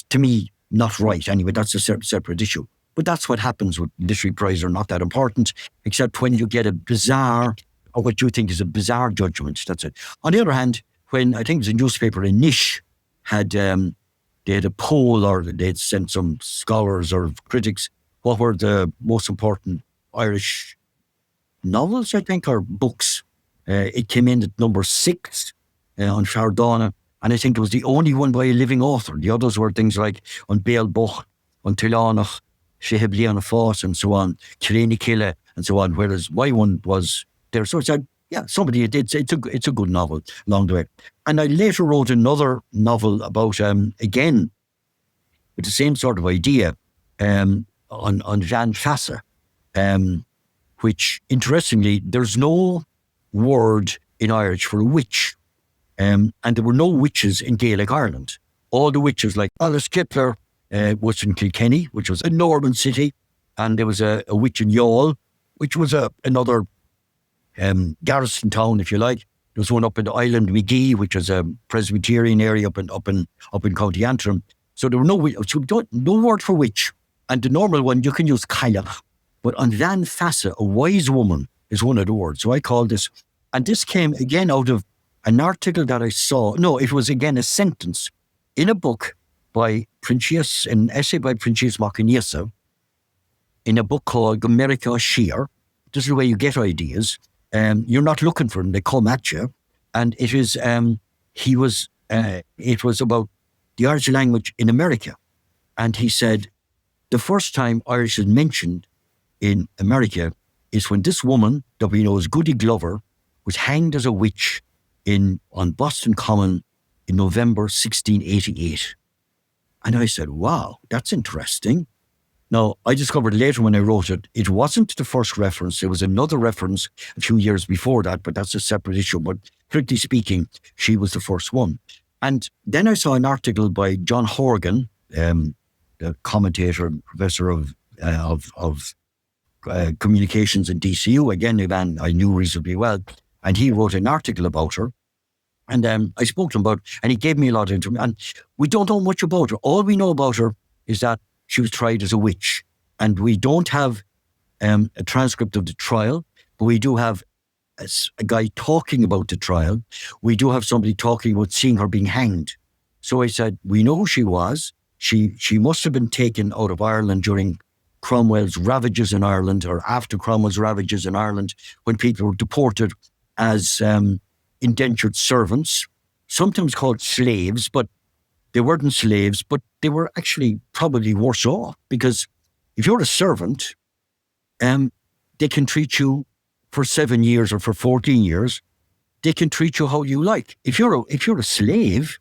to me not right. Anyway, that's a separate issue. But that's what happens with literary prizes, are not that important, except when you get a bizarre, or what you think is a bizarre judgment. That's it. On the other hand, when I think it was a newspaper in Nish they had a poll, or they'd sent some scholars or critics, what were the most important Irish novels, I think, or books. It came in at number 6 on Fardana, and I think it was the only one by a living author. The others were things like on Béal Buch, on Tilánach, Sheheb Leon Foss, and so on, Killeen Killa, and so on, whereas my one was there. So I said, yeah, somebody did. It's a good novel along the way. And I later wrote another novel about, again, with the same sort of idea, on Jan Fassa, which, interestingly, there's no word in Irish for a witch. And there were no witches in Gaelic Ireland. All the witches, like Alice Kittler, was in Kilkenny, which was a Norman city. And there was a witch in Youghal, which was another garrison town, if you like. There was one up in the Island Magee, which was a Presbyterian area up in County Antrim. So there were no word for witch. And the normal one, you can use Cailleach. But on Jan Fassa, a wise woman is one of the words. So I called this. And this came again out of an article that I saw. No, it was again a sentence in a book by Princius, an essay by Princius Macaniesa, in a book called Gomerica Shear. This is the way you get ideas. You're not looking for them, they come at you. And it is, it was about the Irish language in America. And he said, the first time Irish is mentioned in America is when this woman that we know as Goody Glover was hanged as a witch on Boston Common in November 1688. And I said, wow, that's interesting. Now, I discovered later when I wrote it, it wasn't the first reference. There was another reference a few years before that, but that's a separate issue. But strictly speaking, she was the first one. And then I saw an article by John Horgan, the commentator and professor of communications in DCU, again, a man I knew reasonably well. And he wrote an article about her. And I spoke to him about, and he gave me a lot of information. And we don't know much about her. All we know about her is that she was tried as a witch. And we don't have a transcript of the trial, but we do have a guy talking about the trial. We do have somebody talking about seeing her being hanged. So I said, we know who she was. She must have been taken out of Ireland during Cromwell's ravages in Ireland, or after Cromwell's ravages in Ireland, when people were deported as indentured servants, sometimes called slaves, but they weren't slaves, but they were actually probably worse off, because if you're a servant, they can treat you for 7 years or for 14 years. They can treat you how you like. If you're a slave,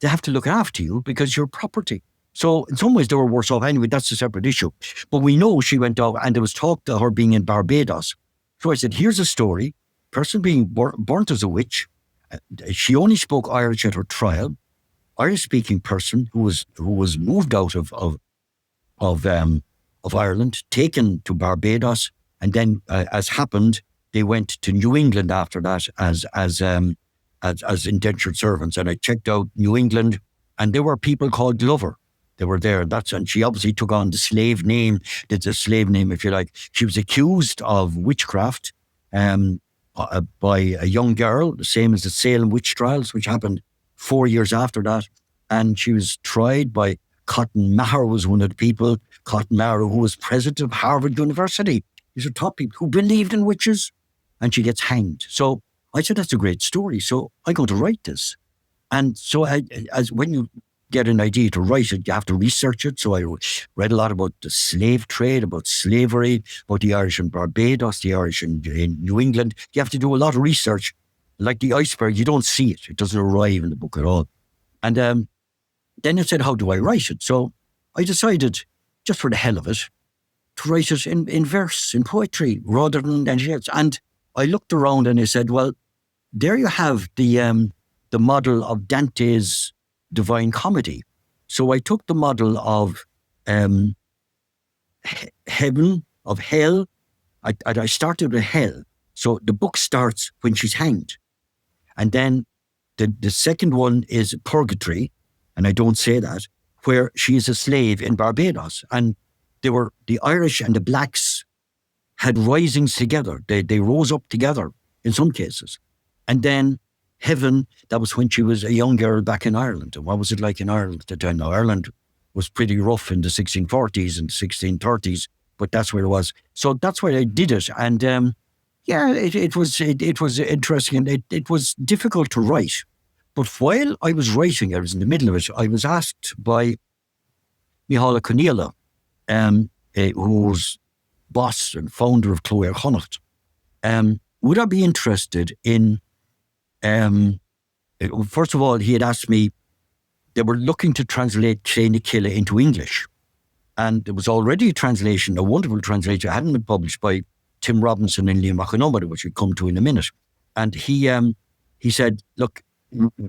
they have to look after you because you're property. So in some ways they were worse off. Anyway, that's a separate issue. But we know she went out, and there was talk of her being in Barbados. So I said, here's a story. Person being burnt as a witch. She only spoke Irish at her trial. Irish-speaking person who was moved out of Ireland, taken to Barbados, and then, as happened, they went to New England after that as indentured servants. And I checked out New England, and there were people called Glover. They were there. And she obviously took on the slave name. It's a slave name, if you like. She was accused of witchcraft by a young girl, the same as the Salem witch trials, which happened 4 years after that. And she was tried by Cotton Mather, was one of the people. Cotton Mather, who was president of Harvard University. These are top people who believed in witches. And she gets hanged. So I said, that's a great story. So I'm going to write this. And so when you get an idea to write it, you have to research it. So I read a lot about the slave trade, about slavery, about the Irish in Barbados, the Irish in New England. You have to do a lot of research. Like the iceberg, you don't see it. It doesn't arrive in the book at all. And then I said, how do I write it? So I decided, just for the hell of it, to write it in verse, in poetry, rather than anything else. And I looked around and I said, well, there you have the model of Dante's Divine Comedy. So I took the model of heaven, of hell. I started with hell. So the book starts when she's hanged. And then the second one is purgatory, and I don't say that, where she is a slave in Barbados. And the Irish and the blacks had risings together. They rose up together in some cases. And then heaven, that was when she was a young girl back in Ireland. And what was it like in Ireland at the time? Now, Ireland was pretty rough in the 1640s and 1630s, but that's where it was. So that's why I did it. And it was interesting, and it was difficult to write. But while I was writing, I was in the middle of it, I was asked by Micheál Coneala, who's boss and founder of Clóir Connacht, would I be interested in, first of all, he had asked me, they were looking to translate Clé na Cille into English. And there was already a translation, a wonderful translation, hadn't been published, by Tim Robinson and Liam Machanumber, which we'll come to in a minute. And he said, look,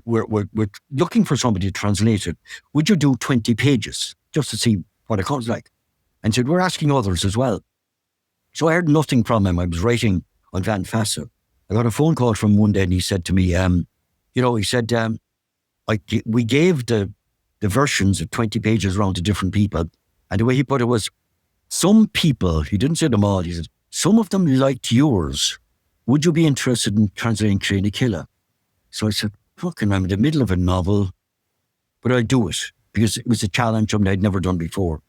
we're looking for somebody to translate it. Would you do 20 pages just to see what it comes like? And said, we're asking others as well. So I heard nothing from him. I was writing on Van Fassel. I got a phone call from one day and he said to me, he said, we gave the versions of 20 pages around to different people. And the way he put it was, some people, he didn't say them all, he said, some of them liked yours. Would you be interested in translating Train to Killer? So I said, fucking, I'm in the middle of a novel, but I'll do it because it was a challenge something I'd never done before.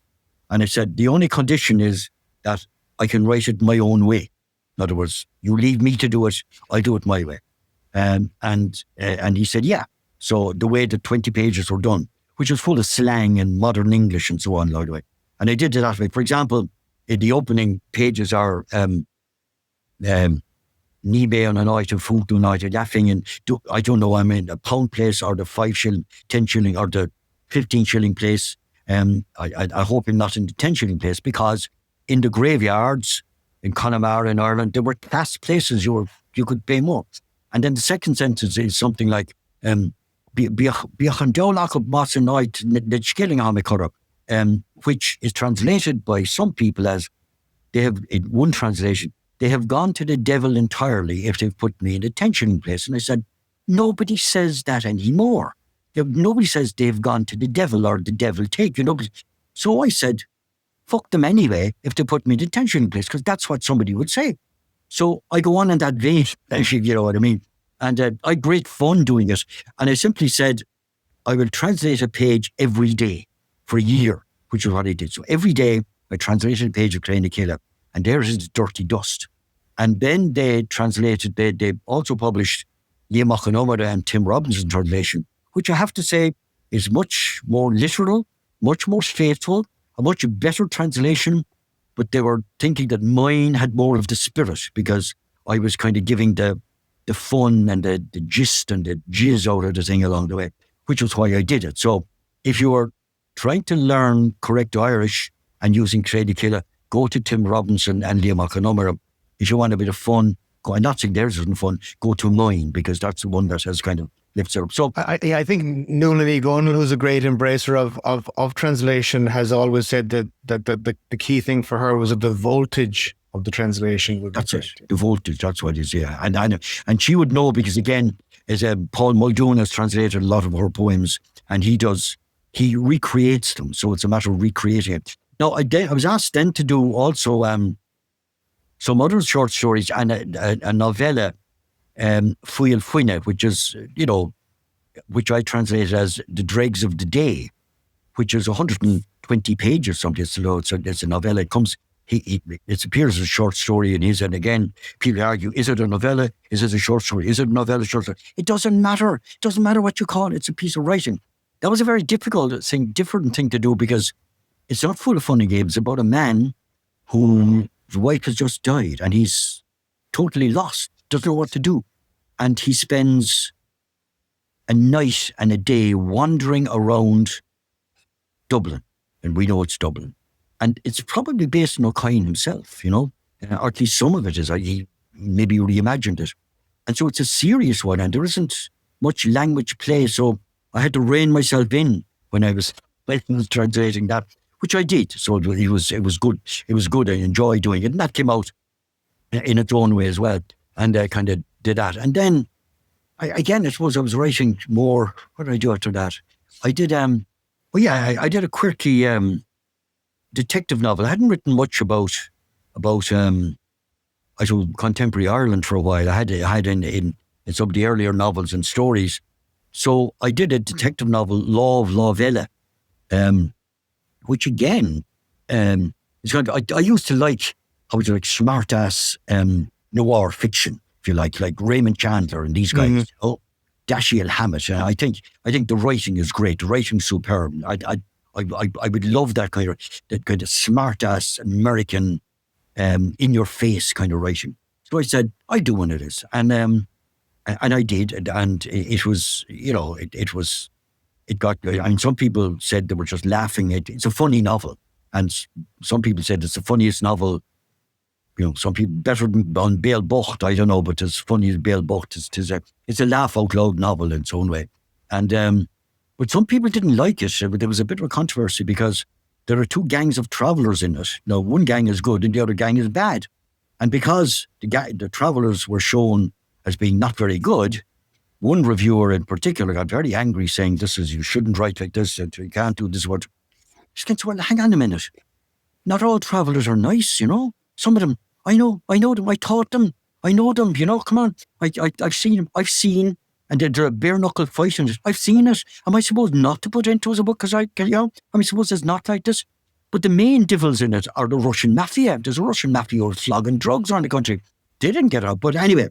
And I said, the only condition is that I can write it my own way. In other words, you leave me to do it, I'll do it my way. And he said, yeah. So the way the 20 pages were done, which was full of slang and modern English and so on, by the way. And I did it that way. For example, in the opening pages are Nibe on a night of food tonight, laughing, and I don't know, I'm in a pound place or the 5 shilling, 10 shilling or the 15 shilling place. I hope I'm not in the 10 shilling place, because in the graveyards in Connemara in Ireland, there were class places you could pay more. And then the second sentence is something like, which is translated by some people as, they have, in one translation, they have gone to the devil entirely if they've put me in a 10 shilling place. And I said, nobody says that anymore. Nobody says they've gone to the devil or the devil take you. Nobody. So I said, fuck them anyway if they put me in the 10 shilling place, because that's what somebody would say. So I go on in that vein, you know what I mean? And I had great fun doing it. And I simply said, I will translate a page every day for a year, which is what I did. So every day I translated a page of Train to Killer, and there is Dirty Dust. And then they translated, they also published Liam Machanumber and Tim Robinson's translation, which I have to say is much more literal, much more faithful, a much better translation. But they were thinking that mine had more of the spirit, because I was kind of giving the fun and the gist and the jizz out of the thing along the way, which was why I did it. So if you are trying to learn correct Irish and using Train to Killer, go to Tim Robinson and Liam Machanumber. If you want a bit of fun, I'm not saying theirs isn't fun, go to mine, because that's the one that has kind of lifts it up. So I think Nuala Ní Gonal, who's a great embracer of translation, has always said that the key thing for her was the voltage of the translation. That's it. The voltage, that's what it is, yeah. And she would know, because again, as Paul Muldoon has translated a lot of her poems, and he recreates them. So it's a matter of recreating it. Now, I was asked then to do also some other short stories and a novella, Fuil Fuine, which is, which I translated as The Dregs of the Day, which is 120 pages something. So it's a novella. It comes, it appears as a short story in his, and again, people argue, is it a novella? Is it a short story? Is it a novella, short story? It doesn't matter. It doesn't matter what you call it. It's a piece of writing. That was a very different thing to do, because it's not full of funny games. It's about a man whose wife has just died and he's totally lost, doesn't know what to do. And he spends a night and a day wandering around Dublin. And we know it's Dublin. And it's probably based on O'Kane himself, or at least some of it is. He maybe reimagined it. And so it's a serious one, and there isn't much language play. So I had to rein myself in when I was translating that, which I did. So it was good. It was good. I enjoyed doing it. And that came out in its own way as well. And I kind of did that. And then, I suppose I was writing more. What did I do after that? I did, I did a quirky detective novel. I hadn't written much about contemporary Ireland for a while. I had in some of the earlier novels and stories. So I did a detective novel, Law of Lavella, which again, is kind of, I used to like, smart-ass noir fiction, if you like Raymond Chandler and these guys. Mm-hmm. Oh, Dashiell Hammett. I think the writing is great. The writing's superb. I would love that kind of smart-ass American, in-your-face kind of writing. So I said, I do one of this, and I did, and it was, it got. I mean, some people said they were just laughing. It's a funny novel, And some people said it's the funniest novel. Some people better than on Béal Bocht, I don't know, but as funny as Béal Bocht, it's a laugh out loud novel in its own way. And but some people didn't like it. There was a bit of a controversy because there are two gangs of travellers in it. Now, one gang is good and the other gang is bad. And because the travellers were shown as being not very good, one reviewer in particular got very angry, saying, you shouldn't write like this, you can't do this word. Well, hang on a minute. Not all travellers are nice, Some of them, I know them, I taught them, I know them, come on. I've seen, and they're a bare knuckle fight in it. I've seen it. Am I supposed not to put into as a book? Because am I supposed it's not like this? But the main devils in it are the Russian mafia. There's a Russian mafia who are flogging drugs around the country. They didn't get out. But anyway,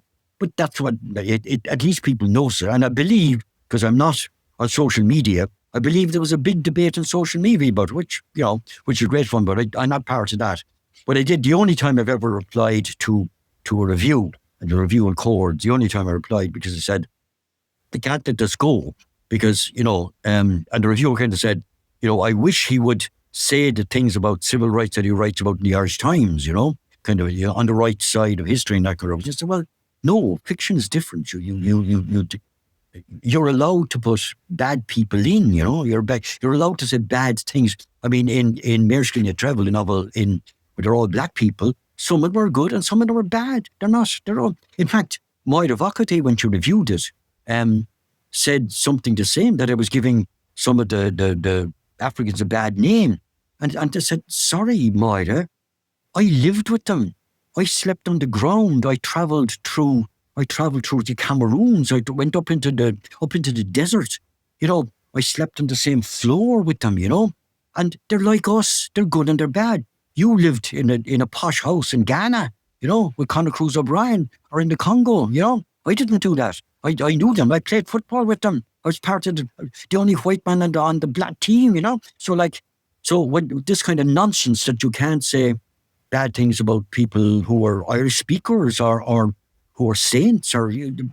that's what, at least people know it. And I believe, because I'm not on social media, I believe there was a big debate on social media about it, which is great fun, but I'm not part of that. But I did, the only time I've ever replied to a review, and the review in Cord, the only time I replied, because I said, they can't let this go, because, and the reviewer kind of said, I wish he would say the things about civil rights that he writes about in the Irish Times, kind of on the right side of history and that kind of thing. I said, well, no, fiction is different. You're allowed to put bad people in, you're allowed to say bad things. I mean, in Merskin You Travel, a novel where they're all black people, some of them were good and some of them were bad. They're not. They're all. In fact, Moira Vokate, when she reviewed it, said something the same, that I was giving some of the Africans a bad name. And they said, sorry, Moira, I lived with them. I slept on the ground. I travelled through the Cameroons. I went up into the desert. I slept on the same floor with them, And they're like us. They're good and they're bad. You lived in a posh house in Ghana, with Conor Cruz O'Brien, or in the Congo, I didn't do that. I knew them. I played football with them. I was part of the only white man on the black team, So when this kind of nonsense that you can't say bad things about people who are Irish speakers or who are saints,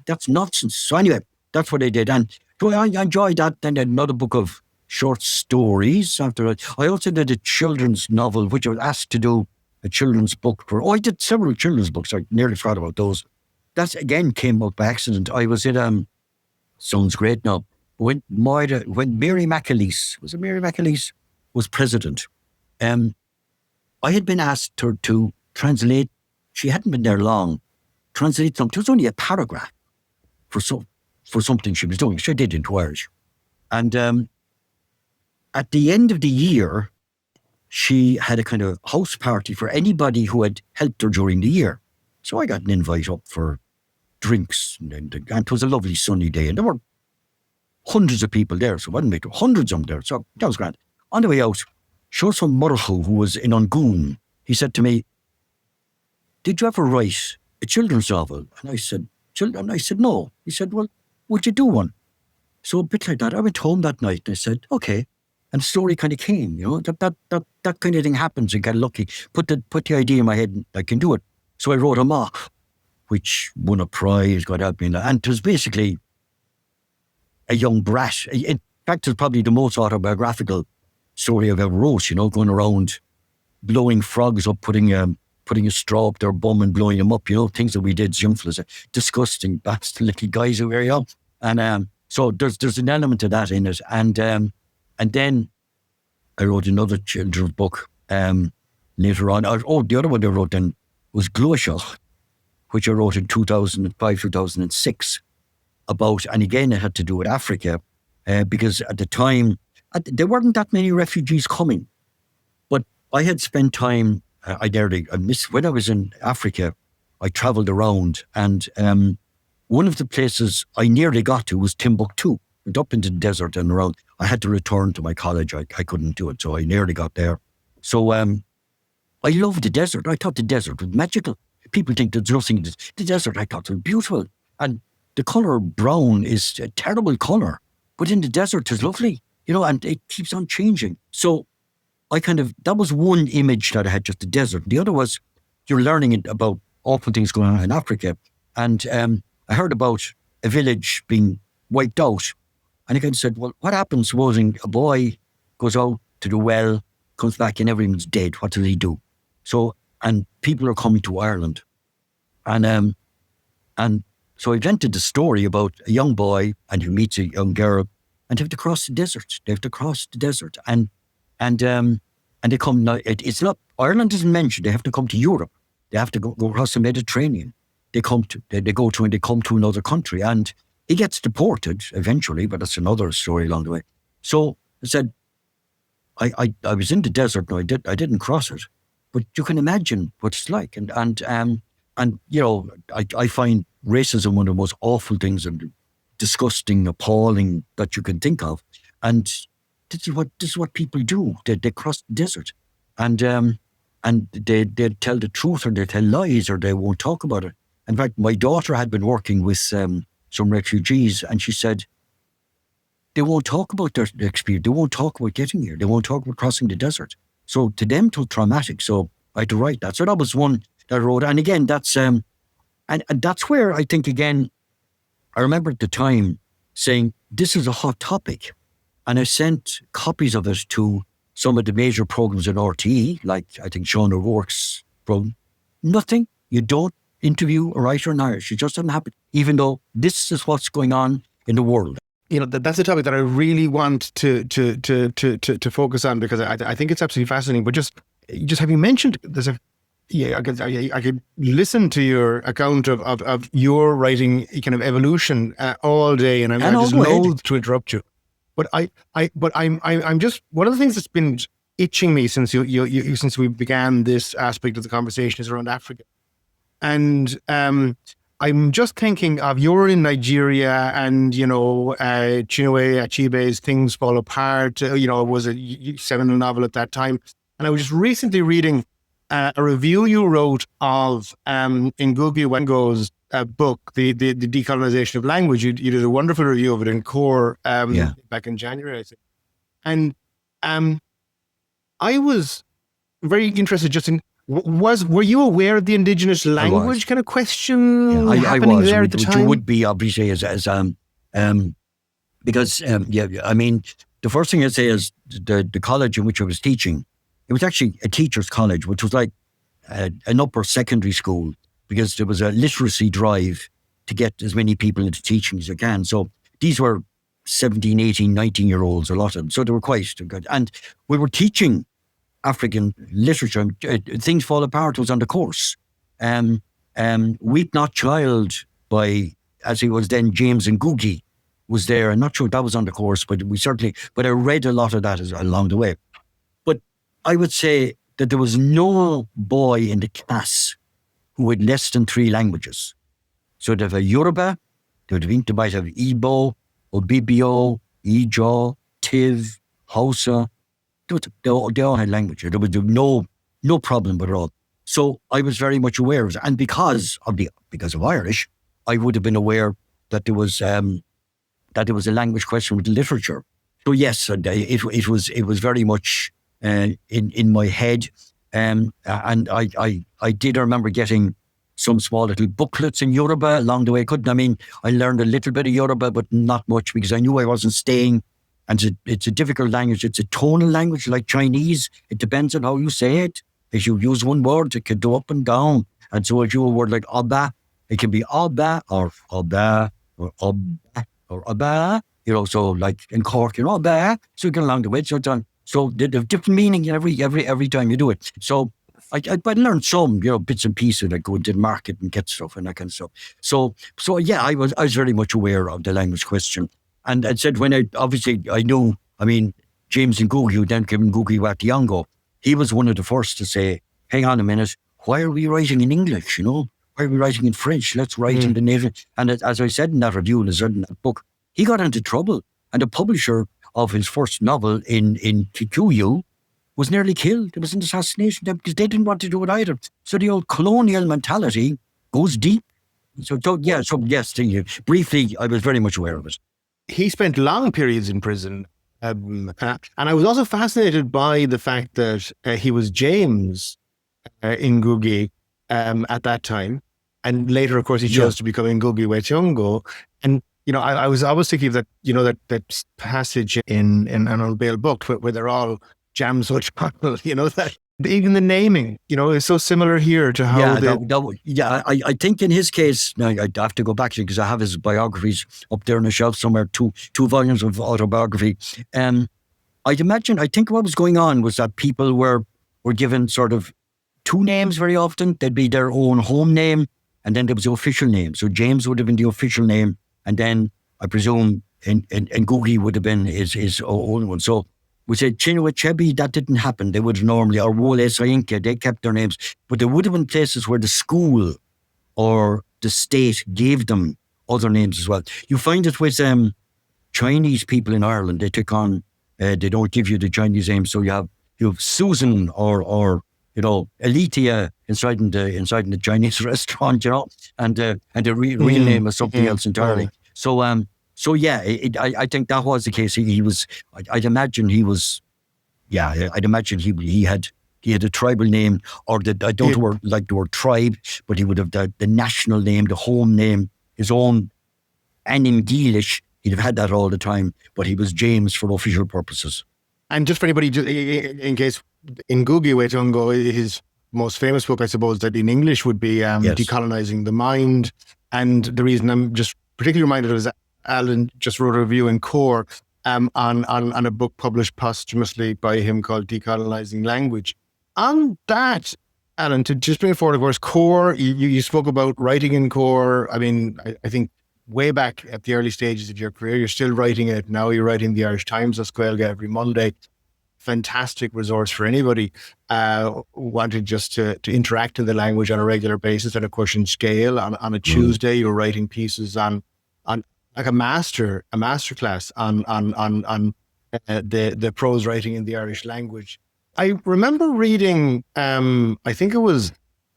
that's nonsense. So anyway, that's what I did. And so I enjoyed that. Then I had another book of short stories after it. I also did a children's novel, which I was asked to do a children's book for. I did several children's books. I nearly forgot about those. That again came up by accident. I was in, sounds great now, when Mary McAleese was president, I had been asked to translate, she hadn't been there long, translate something. It was only a paragraph for something she was doing. She did into Irish. And at the end of the year, she had a kind of house party for anybody who had helped her during the year. So I got an invite up for drinks, and it was a lovely sunny day, and there were hundreds of people there, so it wasn't me, hundreds of them there, so that was grand. On the way out, Sean Murchel, who was in Angoon, he said to me, did you ever write a children's novel? And I said, no. He said, well, would you do one? So a bit like that, I went home that night and I said, okay. And the story kind of came, that kind of thing happens. You get lucky. Put the idea in my head, I can do it. So I wrote a mock, which won a prize, God help me. And it was basically a young brat. In fact, it's probably the most autobiographical story I've ever wrote, going around blowing frogs up, putting a straw up their bum and blowing them up, things that we did as young fellas. Disgusting bastard little guys who were, And so there's an element of that in it. And then I wrote another children's book later on. The other one I wrote then was Glúiseach, which I wrote in 2005, 2006 about, and again, it had to do with Africa, because at the time, there weren't that many refugees coming. But I had spent time, when I was in Africa, I travelled around, and one of the places I nearly got to was Timbuktu. Went up into the desert and around. I had to return to my college. I couldn't do it, so I nearly got there. So I loved the desert. I thought the desert was magical. People think there's nothing in the desert. I thought it was beautiful. And the colour brown is a terrible colour, but in the desert it's lovely, and it keeps on changing. So that was one image that I had, just the desert. The other was, you're learning about awful things going on in Africa. And I heard about a village being wiped out. And I kind of said, well, what happens supposing a boy goes out to the well, comes back and everyone's dead. What does he do? So, and people are coming to Ireland. And so I invented the story about a young boy and he meets a young girl and they have to cross the desert. They have to cross the desert. And they come, it's not, Ireland isn't mentioned. They have to come to Europe. They have to go across the Mediterranean. They come to another country, and he gets deported eventually, but that's another story along the way. So I said, I was in the desert. No, I didn't cross it, but you can imagine what it's like. And you know, I find racism one of the most awful things and disgusting, appalling that you can think of. And this is what people do. They cross the desert, and they tell the truth or they tell lies or they won't talk about it. In fact, my daughter had been working with some refugees, and she said they won't talk about their experience. They won't talk about getting here. They won't talk about crossing the desert. So to them, it was traumatic. So I had to write that. So that was one that I wrote. And again, that's and that's where I think again, I remember at the time saying this is a hot topic, and I sent copies of it to some of the major programs in RTE, like I think Sean O'Rourke's program. Nothing. You don't interview a writer in Irish. It just doesn't happen, even though this is what's going on in the world. You know, that's a topic that I really want to focus on, because I think it's absolutely fascinating. But just having mentioned, I could listen to your account of your writing kind of evolution all day, and I just loathe to interrupt you. But I'm just, one of the things that's been itching me since since we began this aspect of the conversation is around Africa. And I'm just thinking of, you're in Nigeria, and you know, Chinua Achebe's Things Fall Apart, you know, was a seminal novel at that time. And I was just recently reading a review you wrote of Ngugi wa Thiong'o's book, the Decolonization of Language. You did a wonderful review of it in Core back in January, I think. And I was very interested just in, were you aware of the indigenous language kind of question happening there at the time? You would be, obviously, because I mean, the first thing I'd say is the college in which I was teaching, it was actually a teacher's college, which was like an upper secondary school, because there was a literacy drive to get as many people into teaching as you can. So these were 17, 18, 19-year-olds, a lot of them. So they were quite good. And we were teaching African literature. Things Fall Apart was on the course. Weep Not Child by, as he was then, James Ngugi was there. I'm not sure that was on the course, but I read a lot of that along the way. But I would say that there was no boy in the class who had less than 3 languages. So they'd have a Yoruba, they might have Igbo, Obibio, Ijaw, Tiv, Hausa. They all had language. There was no problem at all. So I was very much aware of it. And because of Irish, I would have been aware that there was a language question with literature. So yes, it was very much in my head. And I did remember getting some small little booklets in Yoruba along the way. I learned a little bit of Yoruba, but not much, because I knew I wasn't staying. And it's a difficult language. It's a tonal language like Chinese. It depends on how you say it. If you use one word, it can go up and down. And so if you use a word like Abba, it can be Abba or Abba or Abba or Abba. You know, so like in Cork, you know, Abba. So you get along the way. So they have different meaning every time you do it. So I learned some, you know, bits and pieces, like go to the market and get stuff and that kind of stuff. So yeah, I was very much aware of the language question. And I said, when I knew, James Ngugi, who then came Ngugi wa Thiong'o, he was one of the first to say, hang on a minute, why are we writing in English, you know? Why are we writing in French? Let's write in the native. And as I said in that review and as I said in that book, he got into trouble. And the publisher of his first novel in Kikuyu was nearly killed. There was an assassination attempt because they didn't want to do it either. So the old colonial mentality goes deep. So yes, briefly, I was very much aware of it. He spent long periods in prison. And I was also fascinated by the fact that he was James Ngugi at that time. And later, of course, he chose to become Ngugi wa Thiong'o. And, you know, I was always thinking of that, you know, that passage in an Old Bale book where they're all jam so chocolate, that even the naming, is so similar here to how I think in his case, now I'd have to go back to it because I have his biographies up there on the shelf somewhere, two volumes of autobiography. I think what was going on was that people were given sort of two names very often. There'd be their own home name, and then there was the official name. So James would have been the official name, and then I presume and Googie would have been his own one. So we said Chinua Achebe, that didn't happen. They would have normally, or Wole Soyinka, they kept their names. But there would have been places where the school or the state gave them other names as well. You find it with Chinese people in Ireland. They take on, they don't give you the Chinese name. So you have Susan or Alicia inside in the Chinese restaurant, and the real name is something else entirely. So yeah, I think that was the case. He was. I'd imagine he was. Yeah, I'd imagine he had a tribal name, or I don't like the word tribe, but he would have the national name, the home name, his own, and in Gaelish, he'd have had that all the time. But he was James for official purposes. And just for anybody, in case in Googie Waitungo, his most famous book, I suppose, that in English would be Decolonizing the Mind. And the reason I'm just particularly reminded is Alan just wrote a review in Core on a book published posthumously by him called Decolonizing Language. On that, Alan, to just bring it forward, of course, Core, you spoke about writing in Core. I mean, I think way back at the early stages of your career, you're still writing it. Now you're writing the Irish Times as Gaeilge every Monday. Fantastic resource for anybody wanting just to interact in the language on a regular basis. And of course, in Scale, on a Tuesday, you're writing pieces on like a master class on the prose writing in the Irish language. I remember reading, I think it was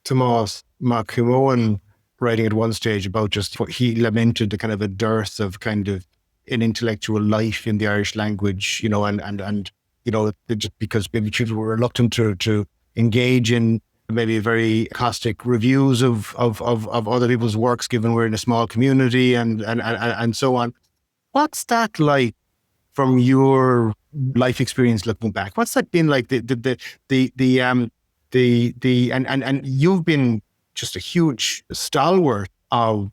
Tomás Mac Cumoan writing at one stage about just what he lamented the kind of a dearth of kind of an intellectual life in the Irish language, and just because maybe people were reluctant to engage in maybe very caustic reviews of other people's works, given we're in a small community and so on. What's that like from your life experience looking back? What's that been like? And you've been just a huge stalwart of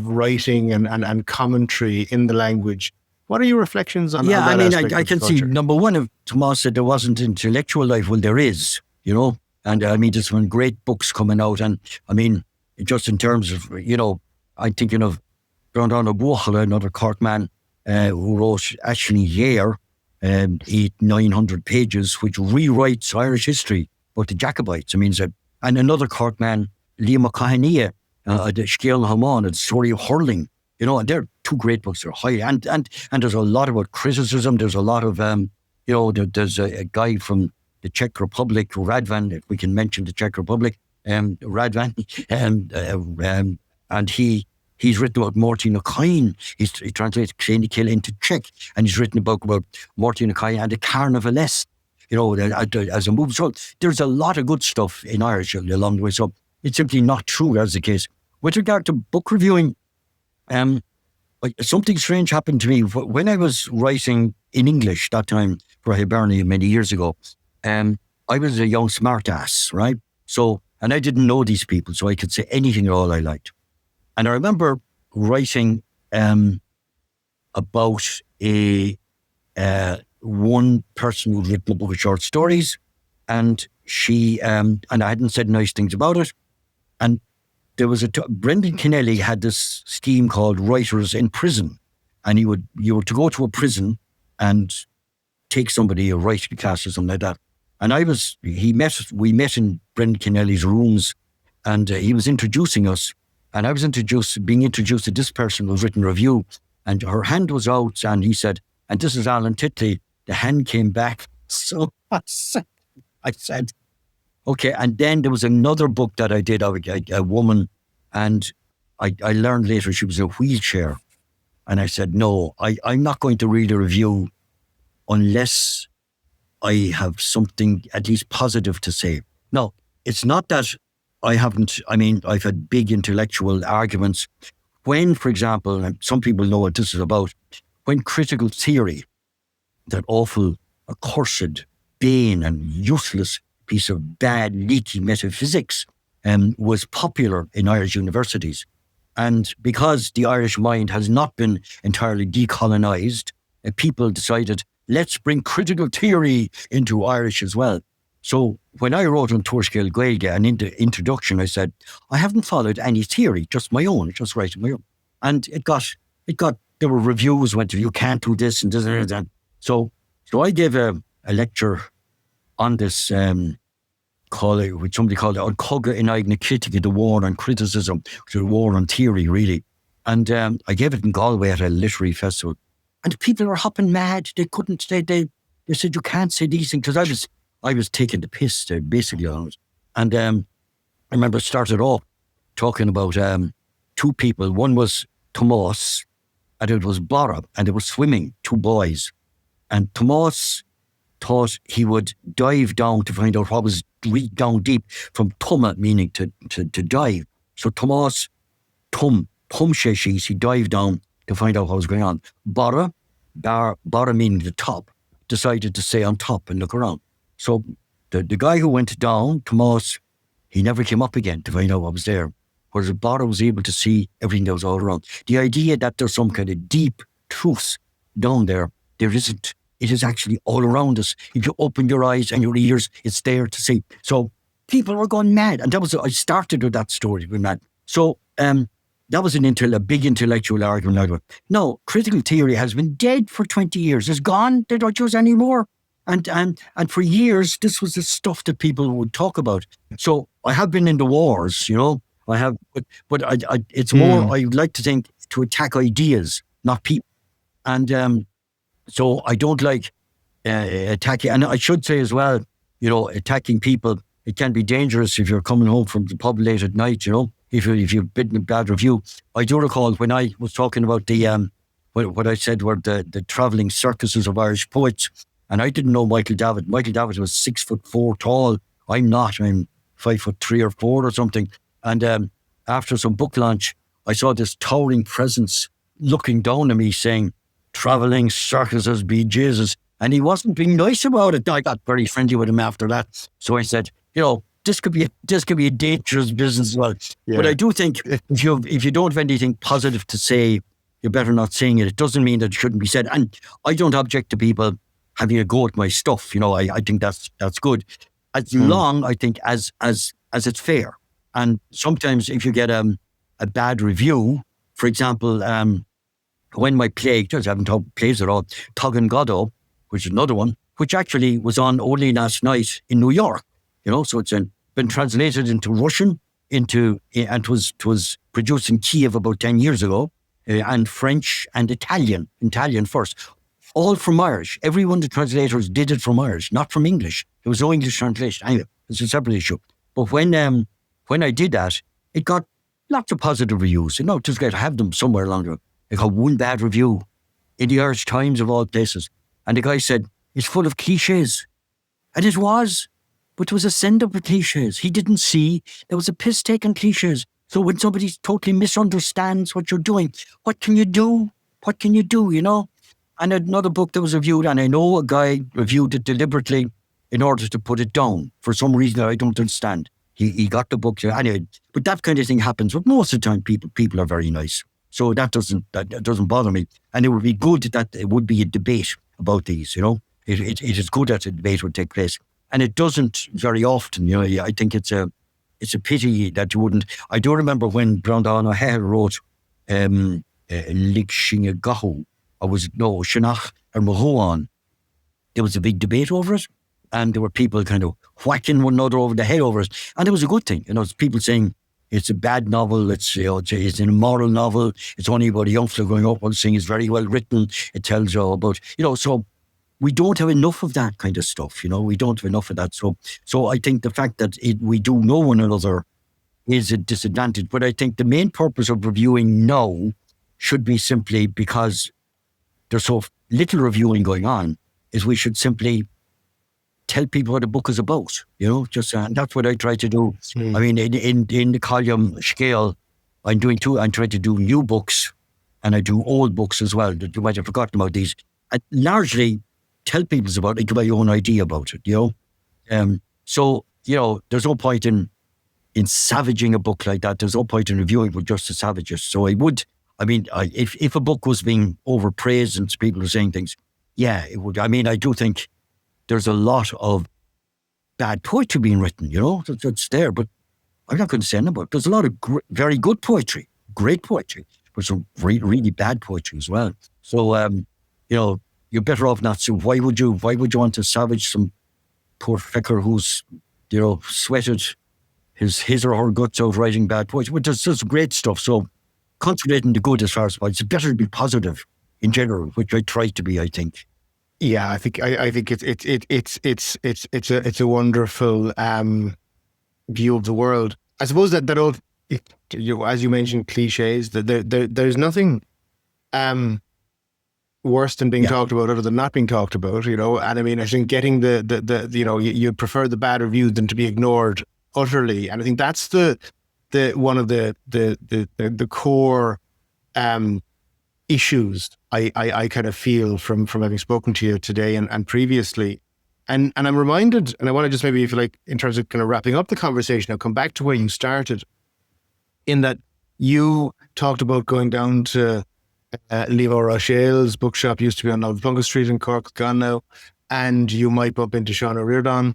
writing and commentary in the language. What are your reflections on that? Yeah, I mean, I can see, number one, if Tomás said there wasn't intellectual life, well, there is, And I mean, there's some great books coming out. And I mean, just in terms of, I'm thinking of Bernardo Buchala, another Cork man, who wrote Ashley Yare, 900 pages, which rewrites Irish history about the Jacobites. I mean, and another Cork man, Liam O'Cahania, the Scéal Haman, the story of hurling. And they're two great books. They're high, and there's a lot about criticism. There's a lot of, there's a guy from the Czech Republic, Radvan, if we can mention the Czech Republic, Radvan, and he's written about Martin O'Kane. He translated Cléine Kill into Czech, and he's written a book about Martin O'Kane and the Carnivalesque, as a movie. So there's a lot of good stuff in Irish along the way. So it's simply not true as the case. With regard to book reviewing, something strange happened to me when I was writing in English that time for Hibernia many years ago. I was a young smartass, right? So, and I didn't know these people, so I could say anything at all I liked. And I remember writing about one person who'd written a book of short stories, and she and I hadn't said nice things about it. And there was Brendan Kennelly had this scheme called Writers in Prison, and you were to go to a prison and take somebody a writing class or something like that. And we met in Brendan Kennelly's rooms, and he was introducing us, and I was being introduced to this person who's written a review, and her hand was out, and he said, and this is Alan Titley. The hand came back. So I said, okay. And then there was another book that I did of a woman, and I learned later she was in a wheelchair. And I said, no, I'm not going to read a review unless I have something at least positive to say. No, it's not that I've had big intellectual arguments. When, for example, and some people know what this is about, when critical theory, that awful, accursed bane and useless piece of bad, leaky metaphysics was popular in Irish universities. And because the Irish mind has not been entirely decolonized, people decided, let's bring critical theory into Irish as well. So when I wrote on Tuairiscéal Gaeilge, an introduction, I said, I haven't followed any theory, just my own, just writing my own. And it got, there were reviews, went to, you can't do this and this and that. So I gave a lecture on this, which somebody called An Cogga in Aigna Critique, the war on criticism, the war on theory, really. And I gave it in Galway at a literary festival. And people were hopping mad. They couldn't, they said, you can't say these things. Because I was taking the piss, basically, on it. And I remember started off talking about two people. One was Tomás, and it was Bora, and they were swimming, two boys. And Tomás thought he would dive down to find out what was down deep, from tuma, meaning to dive. So Tomás, he dived down to find out what was going on. Bora meaning the top, decided to stay on top and look around. So the guy who went down, Tomás, he never came up again to find out what was there. Whereas Bora was able to see everything that was all around. The idea that there's some kind of deep truth down there isn't. It is actually all around us. If you open your eyes and your ears, it's there to see. So people were going mad. And I started with that story, with mad. So that was a big intellectual argument. No, critical theory has been dead for 20 years. It's gone. They don't use any more. And for years, this was the stuff that people would talk about. So I have been in the wars, I have, but it's more, I would like to think, to attack ideas, not people. And so I don't like attacking. And I should say as well, attacking people, it can be dangerous if you're coming home from the pub late at night, if you've been a bad review. I do recall when I was talking about the, what I said were the travelling circuses of Irish poets. And I didn't know Michael Davitt. Michael Davitt was 6'4" tall. I'm not. I'm 5'3" or 4" or something. And after some book launch, I saw this towering presence looking down at me saying, travelling circuses be Jesus. And he wasn't being nice about it. I got very friendly with him after that. So I said, this could be a dangerous business as well. Yeah. But I do think if you don't have anything positive to say, you're better not saying it. It doesn't mean that it shouldn't be said. And I don't object to people having a go at my stuff. I think that's good. As long, I think, as it's fair. And sometimes if you get a bad review, for example, when my play, I haven't talked plays at all, Tugan Goddo, which is another one, which actually was on only last night in New York, so it's been translated into Russian, and it was produced in Kiev about 10 years ago, and French and Italian first, all from Irish. Every one of the translators did it from Irish, not from English. There was no English translation. Anyway, it's a separate issue. But when I did that, it got lots of positive reviews. It was great. I have them somewhere along the way. I got one bad review in the Irish Times of all places. And the guy said, it's full of cliches. And it was, but it was a send-up of cliches. He didn't see there was a piss-taking cliches. So when somebody totally misunderstands what you're doing, what can you do? And another book that was reviewed, and I know a guy reviewed it deliberately in order to put it down for some reason that I don't understand. He got the book anyway, but that kind of thing happens. But most of the time, people are very nice. So that doesn't bother me. And it would be good that it would be a debate about these, It is good that a debate would take place. And it doesn't very often, I think it's a pity that you wouldn't. I do remember when Brandon O'Hare wrote Lig Shinga Gahu, Shinach or Mahuan. There was a big debate over it. And there were people kind of whacking one another over the head over it. And it was a good thing. It's people saying, it's a bad novel. It's an immoral novel. It's only about a youngster growing up. One thing is very well written. It tells you about, so we don't have enough of that kind of stuff. We don't have enough of that. So I think the fact that we do know one another is a disadvantage. But I think the main purpose of reviewing now should be simply because there's so little reviewing going on, is we should simply tell people what the book is about, and that's what I try to do. I mean, in the column scale, I'm trying to do new books, and I do old books as well. You might have forgotten about these. And largely, tell people about it, give my own idea about it, So, there's no point in savaging a book like that. There's no point in reviewing it just to savage it. So if a book was being overpraised and people were saying things, yeah, it would. I mean, I do think there's a lot of bad poetry being written, it's there, but I'm not going to say anything about it. There's a lot of very good poetry, great poetry, but some really bad poetry as well. So, you're better off not to. Why would you want to savage some poor fecker who's, sweated his or her guts out writing bad poetry? But there's great stuff. So concentrating the good as far as possible. It's better to be positive in general, which I try to be, I think. Yeah, I think it's a wonderful view of the world. I suppose that old, as you mentioned, cliches. That there's nothing worse than being talked about other than not being talked about. And I mean, I think getting you prefer the bad reviews than to be ignored utterly. And I think that's the one of the core issues I kind of feel from having spoken to you today and previously. And I'm reminded, and I want to just maybe, if you like, in terms of kind of wrapping up the conversation, I'll come back to where you started, in that you talked about going down to Levo Rochel's bookshop, used to be on Plunket Street in Cork, gone now, and you might bump into Sean O'Riordan,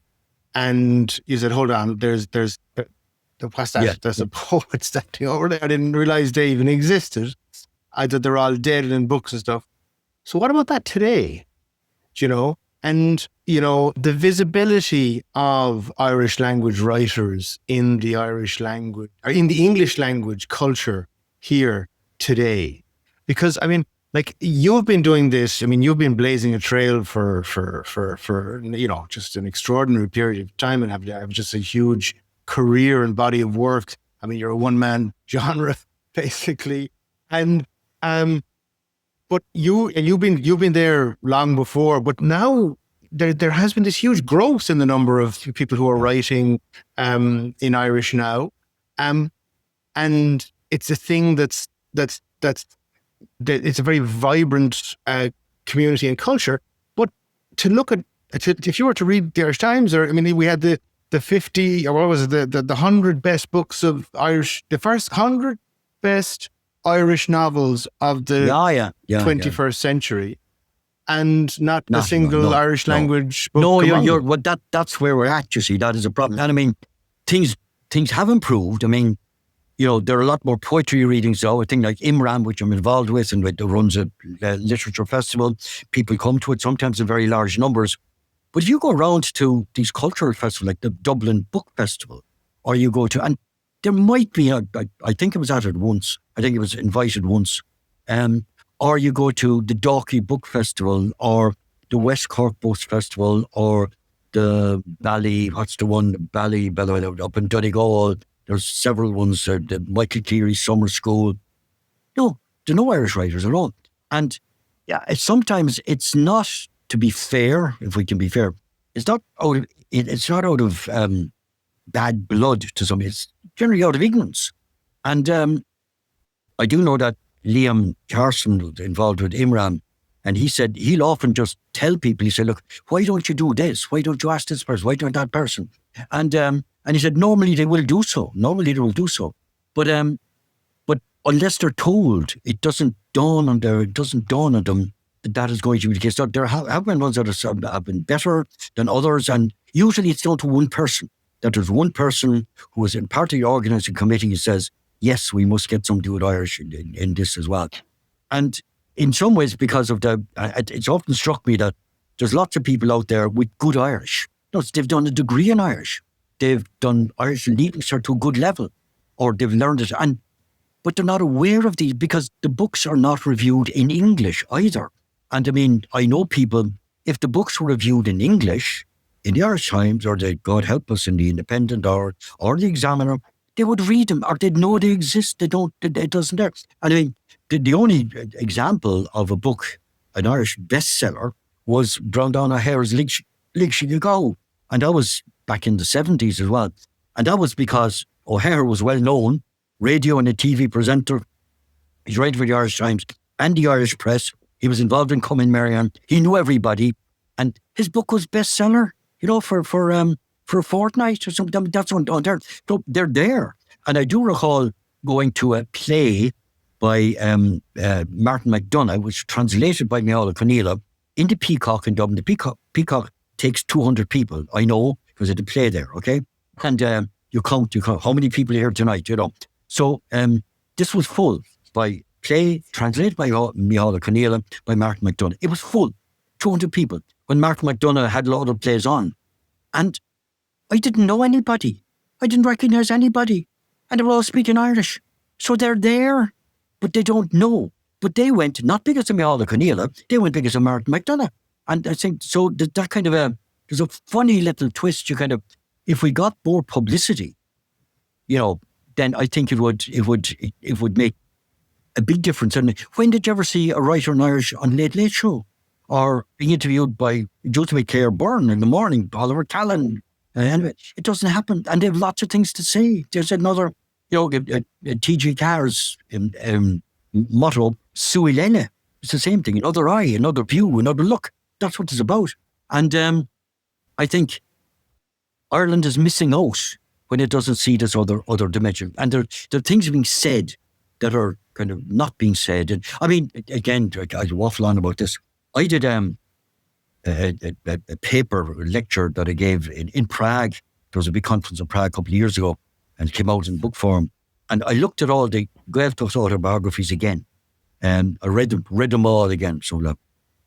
and you said, hold on, there's what's that? Yeah. There's a poet standing over there. I didn't realize they even existed. I thought they're all dead and in books and stuff. So what about that today? And, the visibility of Irish language writers in the Irish language, or in the English language culture here today. Because, I mean, like, you've been doing this, you've been blazing a trail for just an extraordinary period of time, and have just a huge career and body of work. I mean, you're a one-man genre, basically. And, but you've been there long before, but now there has been this huge growth in the number of people who are writing in Irish now, and it's a thing that's it's a very vibrant community and culture. But to look at, if you were to read the Irish Times, we had the 50, or what was it, the 100 best books of Irish, the first 100 best Irish novels of the 21st century, and not a single Irish language book. No, that's where we're at. You see, that is a problem. And I mean, things have improved. I mean, there are a lot more poetry readings now. A thing like Imram, which I'm involved with, and runs a literature festival. People come to it, sometimes in very large numbers. But if you go around to these cultural festivals, like the Dublin Book Festival, or you go to, and there might be, I think I was at it once. I think it was invited once. Or you go to the Dalkey Book Festival, or the West Cork Book Festival, or the Bally up in Donegal. There's several ones, the Michael Cleary Summer School. No, there are no Irish writers at all. And sometimes it's not, to be fair, if we can be fair, it's not out of bad blood to some, it's generally out of ignorance. And I do know that Liam Carson was involved with Imram, and he said he'll often just tell people, he said, look, why don't you do this? Why don't you ask this person? Why don't that person? And he said, normally they will do so. But unless they're told, it doesn't dawn on them that is going to be the case. So there have been ones that have been better than others, and usually it's down to one person. That there's one person who is in part of the organising committee who says, yes, we must get something with Irish in this as well. And in some ways, because of it's often struck me that there's lots of people out there with good Irish. They've done a degree in Irish. They've done Irish literature to a good level, or they've learned it. But they're not aware of these because the books are not reviewed in English either. And I mean, I know people, if the books were reviewed in English, in the Irish Times, or God help us, in the Independent or the Examiner, they would read them, or they'd know they exist. It doesn't there. And I mean, the only example of a book, an Irish bestseller, was Brown Down O'Hara's Ligshin Go. And that was back in the 70s as well. And that was because O'Hara was well known, radio and a TV presenter. He's writing for the Irish Times and the Irish Press. He was involved in Come In Marianne. He knew everybody. And his book was bestseller, for a fortnight or something. That's on there. So they're there. And I do recall going to a play by Martin McDonagh, which was translated by Micheál Conneala, in the Peacock in Dublin. The Peacock takes 200 people. I know, because I did a play there, okay? And you count, how many people are here tonight, So this was full by play, translated by Micheál Conneala, by Martin McDonagh. It was full, 200 people, when Martin McDonagh had a lot of plays on. And I didn't know anybody. I didn't recognise anybody. And they were all speaking Irish. So they're there, but they don't know. But they went, not because of Micheál Conneala, they went because of Martin McDonagh. And I think, so that kind of there's a funny little twist. If we got more publicity, then I think it would make a big difference. And when did you ever see a writer in Irish on Late Late Show? Or being interviewed by Joseph Clare Byrne in the morning, Oliver Callan? Anyway, it doesn't happen. And they have lots of things to say. There's another, T.G. Carr's motto, Sui Lene. It's the same thing. Another eye, another view, another look. That's what it's about. And I think Ireland is missing out when it doesn't see this other dimension. And there are things being said that are kind of not being said. And I mean, again, I waffle on about this. I did a paper, a lecture that I gave in Prague. There was a big conference in Prague a couple of years ago, and it came out in book form. And I looked at all the Gaeltacht autobiographies again, and I read them all again.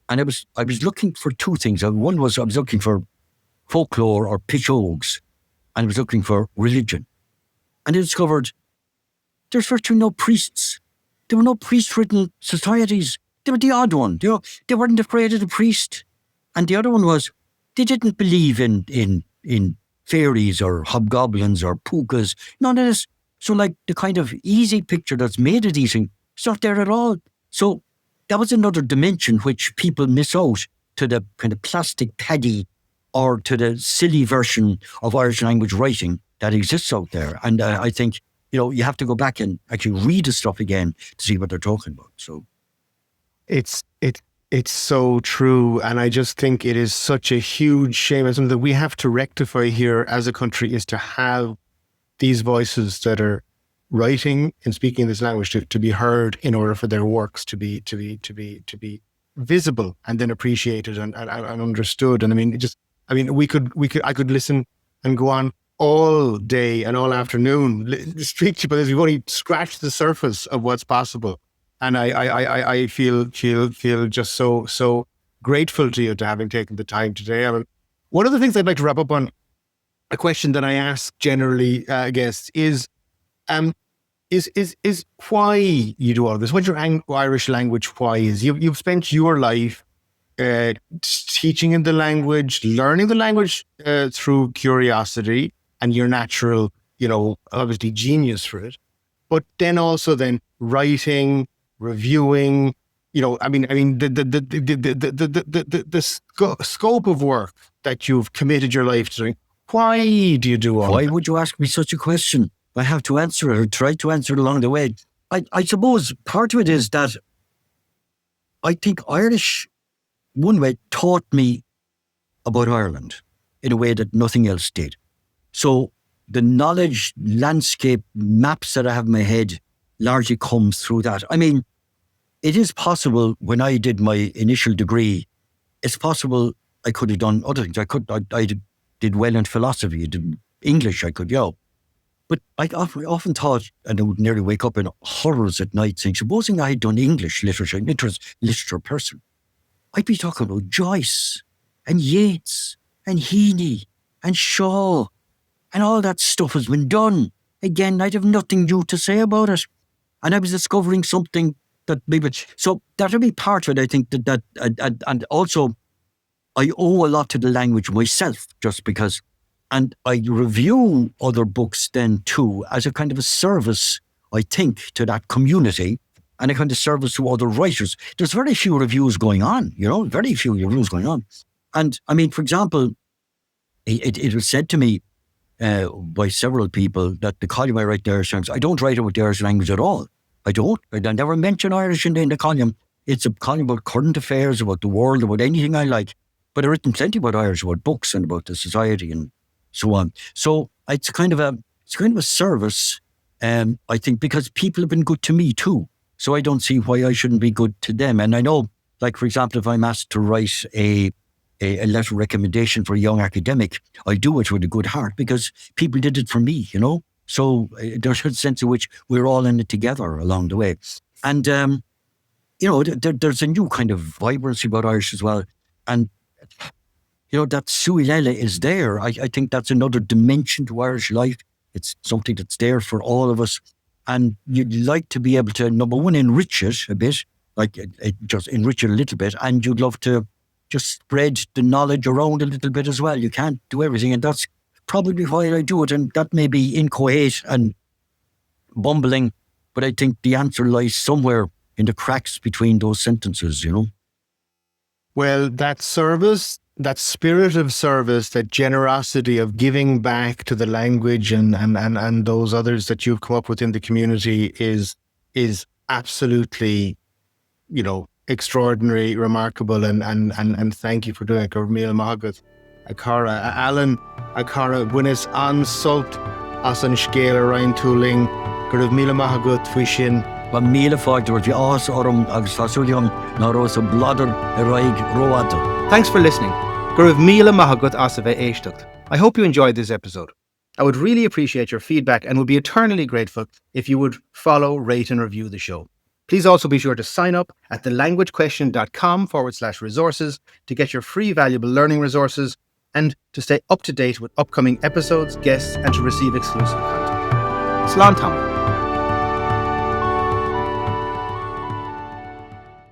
And I was looking for two things. One was I was looking for folklore or pitchogues, and I was looking for religion. And I discovered there's virtually no priests. There were no priest-ridden societies. They were the odd one. They weren't afraid of the priest. And the other one was they didn't believe in fairies or hobgoblins or pukas. None of this. So like the kind of easy picture that's made of these things, it's not there at all. So that was another dimension which people miss out, to the kind of plastic paddy or to the silly version of Irish language writing that exists out there. And I think, you have to go back and actually read the stuff again to see what they're talking about. So It's so true, and I just think it is such a huge shame. And something that we have to rectify here as a country is to have these voices that are writing and speaking this language to be heard, in order for their works to be visible and then appreciated and understood. And I could listen and go on all day and all afternoon speak to you, but we've only scratched the surface of what's possible. And I feel just so grateful to you to having taken the time today. One of the things I'd like to wrap up on, a question that I ask generally guests, is why you do all of this. What your Irish language why is. You've spent your life teaching in the language, learning the language through curiosity and your natural, obviously genius for it. But then also writing, reviewing, the scope of work that you've committed your life to doing. Why do you do all Why that? would you ask me such a question? I have to answer it, or try to answer it along the way. I suppose part of it is that I think Irish, one way, taught me about Ireland in a way that nothing else did. So the knowledge, landscape, maps that I have in my head largely comes through that. I mean, it is possible, when I did my initial degree, it's possible I could have done other things. I did well in philosophy, did English, I could, But I often thought, and I would nearly wake up in horrors at night saying, supposing I had done English literature, an literature person, I'd be talking about Joyce and Yeats and Heaney and Shaw, and all that stuff has been done. Again, I'd have nothing new to say about it. And I was discovering something that maybe... So that would be part of it, I think, and also I owe a lot to the language myself, just because... And I review other books then too, as a kind of a service, I think, to that community, and a kind of service to other writers. There's very few reviews going on, very few reviews going on. And I mean, for example, it was said to me by several people that the column I write the Irish language, I don't write about the Irish language at all. I don't. I never mention Irish in the column. It's a column about current affairs, about the world, about anything I like. But I've written plenty about Irish, about books and about the society and so on. So it's kind of a service, I think, because people have been good to me too. So I don't see why I shouldn't be good to them. And I know, like, for example, if I'm asked to write a letter of recommendation for a young academic, I do it with a good heart because people did it for me, you know? So there's a sense in which we're all in it together along the way. And, you know, there's a new kind of vibrancy about Irish as well. And, you know, that Suilele is there. I think that's another dimension to Irish life. It's something that's there for all of us. And you'd like to be able to, number one, enrich it a bit, like just enrich it a little bit. And you'd love to just spread the knowledge around a little bit as well. You can't do everything. And that's probably why I do it. And that may be inchoate and bumbling, but I think the answer lies somewhere in the cracks between those sentences, you know? Well, that service, that spirit of service, that generosity of giving back to the language and those others that you've come up with in the community is absolutely, you know, extraordinary, remarkable, and thank you for doing it. Gormil Mahagat, Akara, Alan, Akara, Winis Ansult, Asan Scale, Ryan Tooling, Gormil Mahagut, Fishin. Ba míle fáidir bhí ás orm agus fasúliam ná rós a bladar a roig roáta. Thanks for listening. Gurav Mila Mahagut Asave Eishtucht. I hope you enjoyed this episode. I would really appreciate your feedback and would be eternally grateful if you would follow, rate and review the show. Please also be sure to sign up at thelanguagequestion.com/resources to get your free valuable learning resources and to stay up to date with upcoming episodes, guests and to receive exclusive content. Slán Tamil.